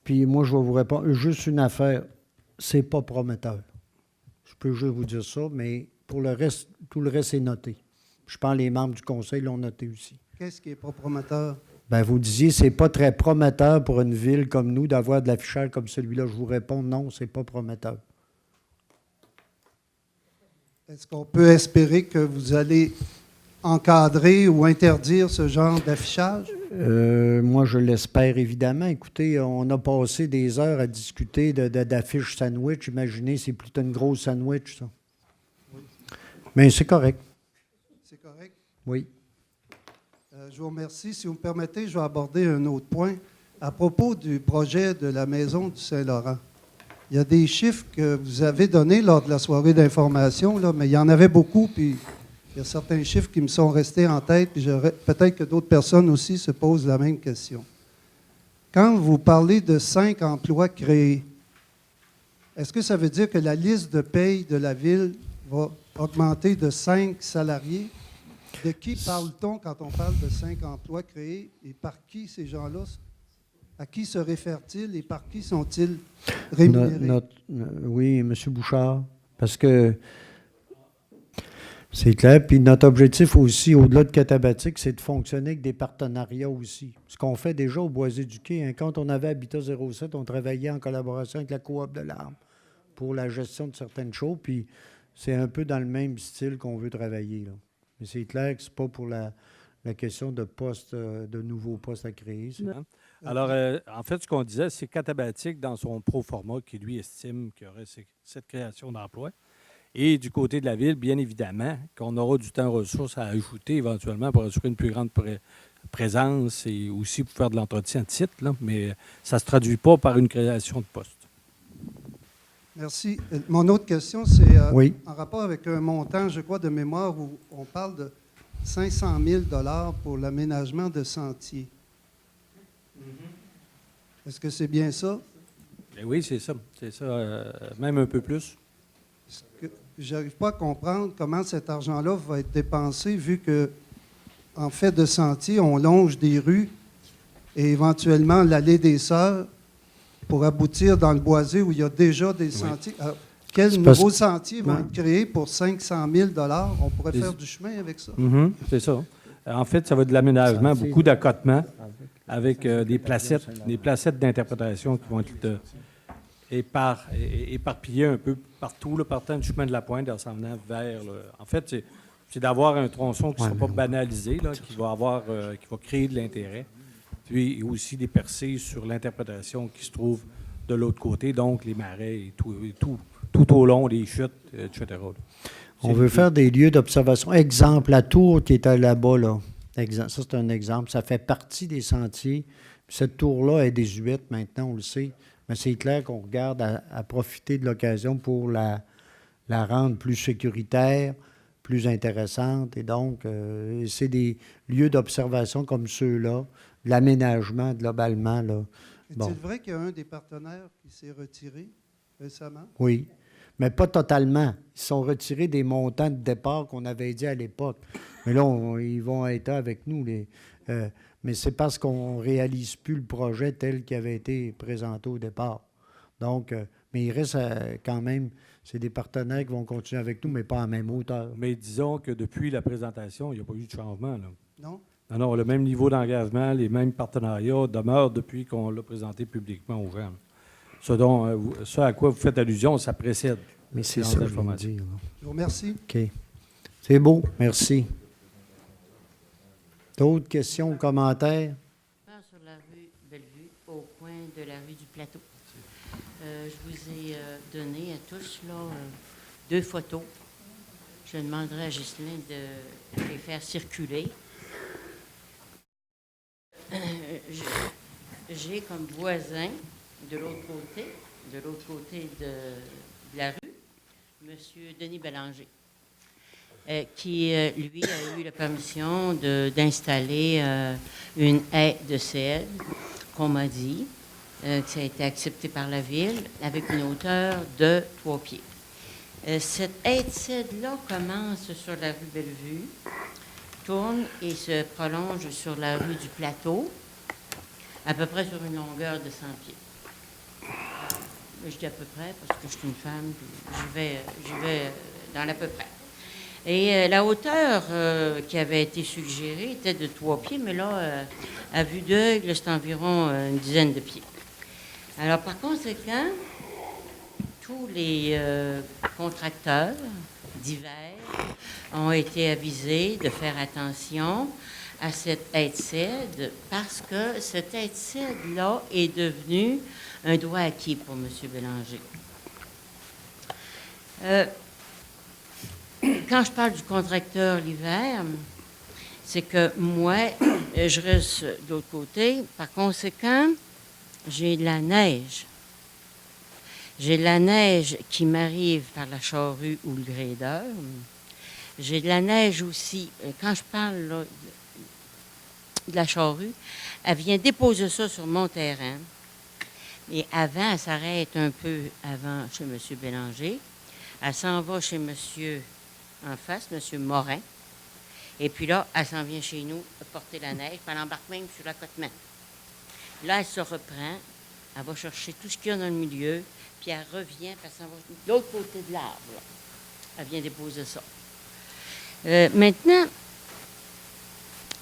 puis moi, je vais vous répondre. Juste une affaire, c'est pas prometteur. Je peux juste vous dire ça, mais pour le reste, tout le reste est noté. Je pense que les membres du conseil l'ont noté aussi. Qu'est-ce qui est pas prometteur? Ben, vous disiez, c'est pas très prometteur pour une ville comme nous d'avoir de l'affichage comme celui-là. Je vous réponds, non, c'est pas prometteur. Est-ce qu'on peut espérer que vous allez encadrer ou interdire ce genre d'affichage? Moi, je l'espère évidemment. Écoutez, on a passé des heures à discuter d'affiches sandwich. Imaginez, c'est plutôt une grosse sandwich, ça. Oui. Mais c'est correct. C'est correct? Oui. Je vous remercie. Si vous me permettez, je vais aborder un autre point. À propos du projet de la maison du Saint-Laurent, il y a des chiffres que vous avez donnés lors de la soirée d'information, là, mais il y en avait beaucoup, puis il y a certains chiffres qui me sont restés en tête, puis peut-être que d'autres personnes aussi se posent la même question. Quand vous parlez de 5 emplois créés, est-ce que ça veut dire que la liste de paye de la Ville va augmenter de 5 salariés? De qui parle-t-on quand on parle de 5 emplois créés et par qui ces gens-là, à qui se réfèrent-ils et par qui sont-ils rémunérés? Oui, M. Bouchard, parce que c'est clair. Puis notre objectif aussi, au-delà de Catabatic, c'est de fonctionner avec des partenariats aussi. Ce qu'on fait déjà au Boisé-du-Quai. Hein, quand on avait Habitat 07, on travaillait en collaboration avec la Coop de l'Arbre pour la gestion de certaines choses. Puis c'est un peu dans le même style qu'on veut travailler, là. Mais c'est clair que ce n'est pas pour la question de postes, de nouveaux postes à créer. Alors, en fait, ce qu'on disait, c'est Catabatic, dans son pro-forma, qui lui estime qu'il y aurait cette création d'emplois. Et du côté de la Ville, bien évidemment, qu'on aura du temps ressources à ajouter éventuellement pour assurer une plus grande présence et aussi pour faire de l'entretien de site, là, mais ça ne se traduit pas par une création de postes. Merci. Mon autre question, c'est oui. En rapport avec un montant, je crois, de mémoire où on parle de 500 000 $ pour l'aménagement de sentiers. Est-ce que c'est bien ça? Et oui, c'est ça. C'est ça, même un peu plus. Je n'arrive pas à comprendre comment cet argent-là va être dépensé, vu que, en fait de sentiers, on longe des rues et éventuellement l'allée des Sœurs pour aboutir dans le Boisé où il y a déjà des sentiers. Alors, quels nouveaux sentiers vont être créés pour 500 000 $? On pourrait faire du chemin avec ça. C'est ça. En fait, ça va être de l'aménagement, beaucoup d'accotements avec des placettes d'interprétation qui vont être éparpillées un peu partout, là, partant du chemin de la Pointe en s'en venant vers... En fait, c'est d'avoir un tronçon qui ne sera pas banalisé, là, qui va créer de l'intérêt. Puis aussi des percées sur l'interprétation qui se trouve de l'autre côté, donc les marais et tout au long des chutes, etc. On veut faire des lieux d'observation. Exemple, la tour qui est là-bas, là. Ça, c'est un exemple. Ça fait partie des sentiers. Puis cette tour-là est désuète maintenant, on le sait. Mais c'est clair qu'on regarde à profiter de l'occasion pour la rendre plus sécuritaire, plus intéressante. Et donc, c'est des lieux d'observation comme ceux-là, l'aménagement globalement. Là. Est-il vrai qu'il y a un des partenaires qui s'est retiré récemment? Oui, mais pas totalement. Ils sont retirés des montants de départ qu'on avait dit à l'époque. Mais là, ils vont être avec nous. Mais c'est parce qu'on ne réalise plus le projet tel qu'il avait été présenté au départ. Donc, mais il reste quand même, c'est des partenaires qui vont continuer avec nous, mais pas à la même hauteur. Mais disons que depuis la présentation, il n'y a pas eu de changement. Là. Non? Non, le même niveau d'engagement, les mêmes partenariats demeurent depuis qu'on l'a présenté publiquement aux gens. Ce à quoi vous faites allusion, ça précède. Mais c'est ça, je veux dire. Je vous remercie. OK. C'est beau, merci. D'autres questions ou commentaires? Sur la rue Bellevue, au coin de la rue du Plateau. Je vous ai donné à tous là, 2 photos. Je demanderai à Ghislain de les faire circuler. J'ai comme voisin de l'autre côté de la rue, M. Denis Bélanger, qui, lui, a eu la permission d'installer une haie de sel, qu'on m'a dit. que ça a été accepté par la Ville, avec une hauteur de 3 pieds. Cette aide-cède-là commence sur la rue Bellevue, tourne et se prolonge sur la rue du Plateau, à peu près sur une longueur de 100 pieds. Je dis à peu près parce que je suis une femme, puis je vais dans l'à peu près. Et la hauteur qui avait été suggérée était de 3 pieds, mais là, à vue d'œil, c'est environ une dizaine de pieds. Alors, par conséquent, tous les contracteurs divers ont été avisés de faire attention à cette aide-cède parce que cette aide-cède-là est devenue un droit acquis pour M. Bélanger. Quand je parle du contracteur l'hiver, c'est que moi, je reste de l'autre côté. Par conséquent, j'ai de la neige. J'ai de la neige qui m'arrive par la charrue ou le grader. J'ai de la neige aussi. Quand je parle là, de la charrue, elle vient déposer ça sur mon terrain. Et avant, elle s'arrête un peu avant chez M. Bélanger. Elle s'en va chez M. en face, M. Morin. Et puis là, elle s'en vient chez nous porter la neige, puis elle embarque même sur l'accotement. Là, elle se reprend, elle va chercher tout ce qu'il y a dans le milieu, puis elle revient, puis elle s'en va de l'autre côté de l'arbre. Là. Elle vient déposer ça. Maintenant,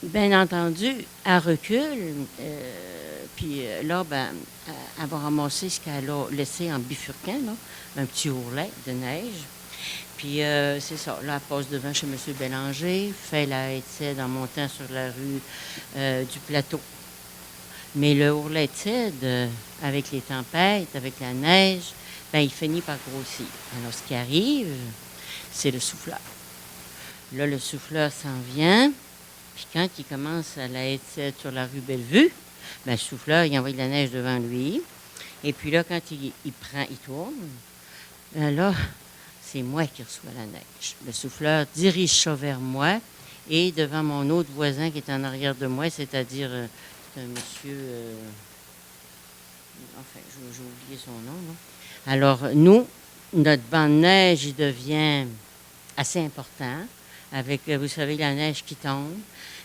bien entendu, elle recule, puis là, ben, elle va ramasser ce qu'elle a laissé en bifurquant, là, un petit ourlet de neige. Puis c'est ça, là, elle passe devant chez M. Bélanger, fait la haie-de-cède en montant sur la rue du Plateau. Mais le ourlet de cèdre, avec les tempêtes, avec la neige, ben, il finit par grossir. Alors, ce qui arrive, c'est le souffleur. Là, le souffleur s'en vient, puis quand il commence à la haie-de-cèdre sur la rue Bellevue, ben, le souffleur, il envoie de la neige devant lui. Et puis là, quand il tourne, ben là, c'est moi qui reçois la neige. Le souffleur dirige ça vers moi et devant mon autre voisin qui est en arrière de moi, c'est-à-dire c'est un monsieur... enfin, j'ai oublié son nom. Là. Alors, nous, notre banc de neige, il devient assez important avec, vous savez, la neige qui tombe.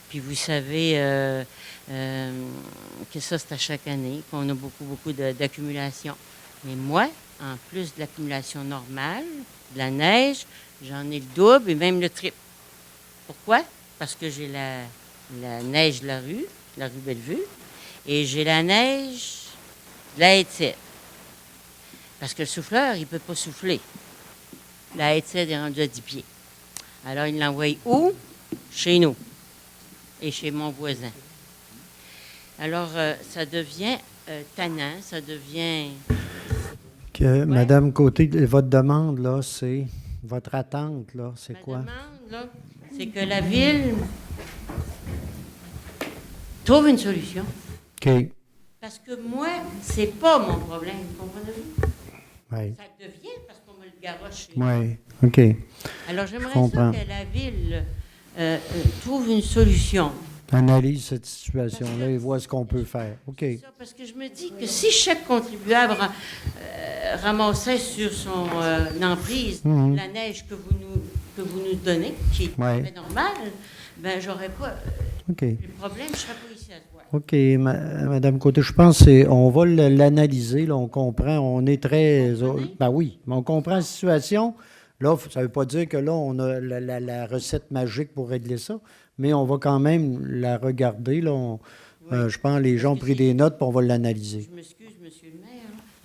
Puis vous savez que ça, c'est à chaque année, qu'on a beaucoup d'accumulation. Mais moi, en plus de l'accumulation normale, de la neige, j'en ai le double et même le triple. Pourquoi? Parce que j'ai la neige de la rue Bellevue, et j'ai la neige de la haie-de-cèdre. Parce que le souffleur, il ne peut pas souffler. La haie-de-cèdre est rendue à 10 pieds. Alors, il l'envoie où? Chez nous et chez mon voisin. Alors, ça devient tannant, ça devient... Que, Madame Côté, votre demande, là, c'est... Votre attente, là, c'est quoi? Ma demande, là, c'est que la Ville trouve une solution. OK. Parce que moi, c'est pas mon problème, comprenez-vous? Oui. Ça devient parce qu'on me le garoche chez Oui, OK. Alors, j'aimerais Je comprends. ça que la Ville trouve une solution. Analyse cette situation-là et voit ce qu'on peut faire. OK. C'est ça, parce que je me dis que si chaque contribuable ramassait sur son emprise la neige que vous nous donnez, qui est tout à fait normale, ben j'aurais pas... le problème, je ne serais pas ici à ce voir. OK, Madame Côté, je pense qu'on va l'analyser. Là, on comprend, on est très... Ben oui, mais on comprend la situation. Là, ça ne veut pas dire que là, on a la recette magique pour régler ça, mais on va quand même la regarder. Là, je pense que les gens ont pris des notes, puis on va l'analyser. Je m'excuse, monsieur le maire.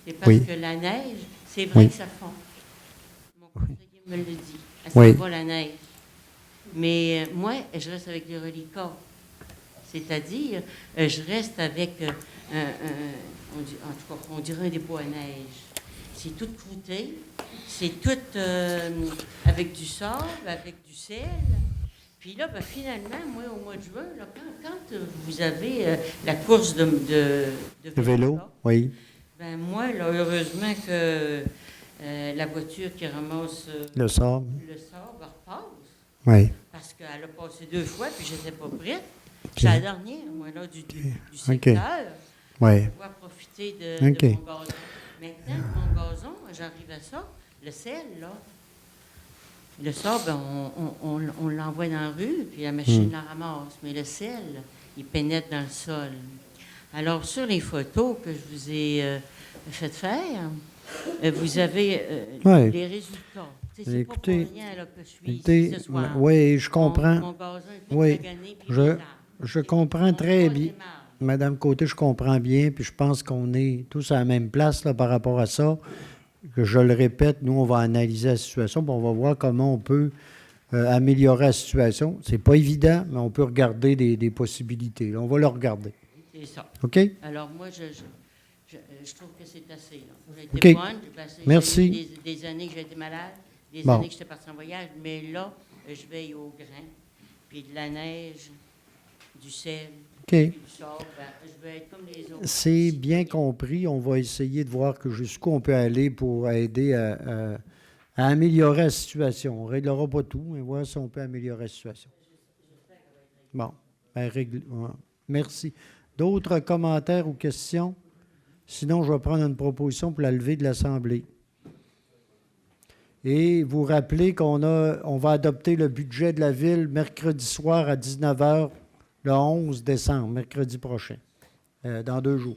C'est parce que la neige, c'est vrai que ça fond. Mon conseiller me le dit. Elle s'en va, la neige. Mais moi, je reste avec les reliquats. C'est-à-dire, je reste avec, en tout cas, on dirait un dépôt à neige. C'est tout croûté, c'est tout avec du sable, avec du sel. Puis là, ben, finalement, moi, au mois de juin, là, quand vous avez la course de vélo, là, oui. Ben moi, là, heureusement que la voiture qui ramasse le sable repasse. Oui. Parce qu'elle a passé 2 fois, puis je n'étais pas prête. C'est la dernière, moi, là, du secteur. Ouais. pouvoir profiter de OK. mon gazon. Maintenant, mon gazon, j'arrive à ça, le sel, là. Le sable, on l'envoie dans la rue, puis la machine la ramasse. Mais le sel, il pénètre dans le sol. Alors, sur les photos que je vous ai faites faire, vous avez Ouais. les résultats. Tu sais, c'est Écoutez, pas pour rien là, que je suis écoutez, ici ce soir. oui, je comprends. Mon gazon est Oui, magané, puis il est large. je comprends très bien. Madame Côté, je comprends bien, puis je pense qu'on est tous à la même place là, par rapport à ça. Que je le répète, nous, on va analyser la situation, puis on va voir comment on peut améliorer la situation. C'est pas évident, mais on peut regarder des possibilités. Là, on va le regarder. C'est ça. OK? Alors, moi, je trouve que c'est assez. Là. J'ai OK. été bonne. Merci. J'ai eu des années que j'ai été malade, des Bon. années que j'étais partie en voyage, mais là, je veille au grain, puis de la neige, du sel, OK. puis du sable. Ben, je vais être comme les autres. C'est bien compris. On va essayer de voir jusqu'où on peut aller pour aider à améliorer la situation. On ne réglera pas tout, mais voir si on peut améliorer la situation. Bon. Ben, ouais. Merci. D'autres commentaires ou questions? Sinon, je vais prendre une proposition pour la levée de l'Assemblée. Et vous rappelez qu'on va adopter le budget de la Ville mercredi soir à 19h, le 11 décembre, mercredi prochain, dans 2 jours.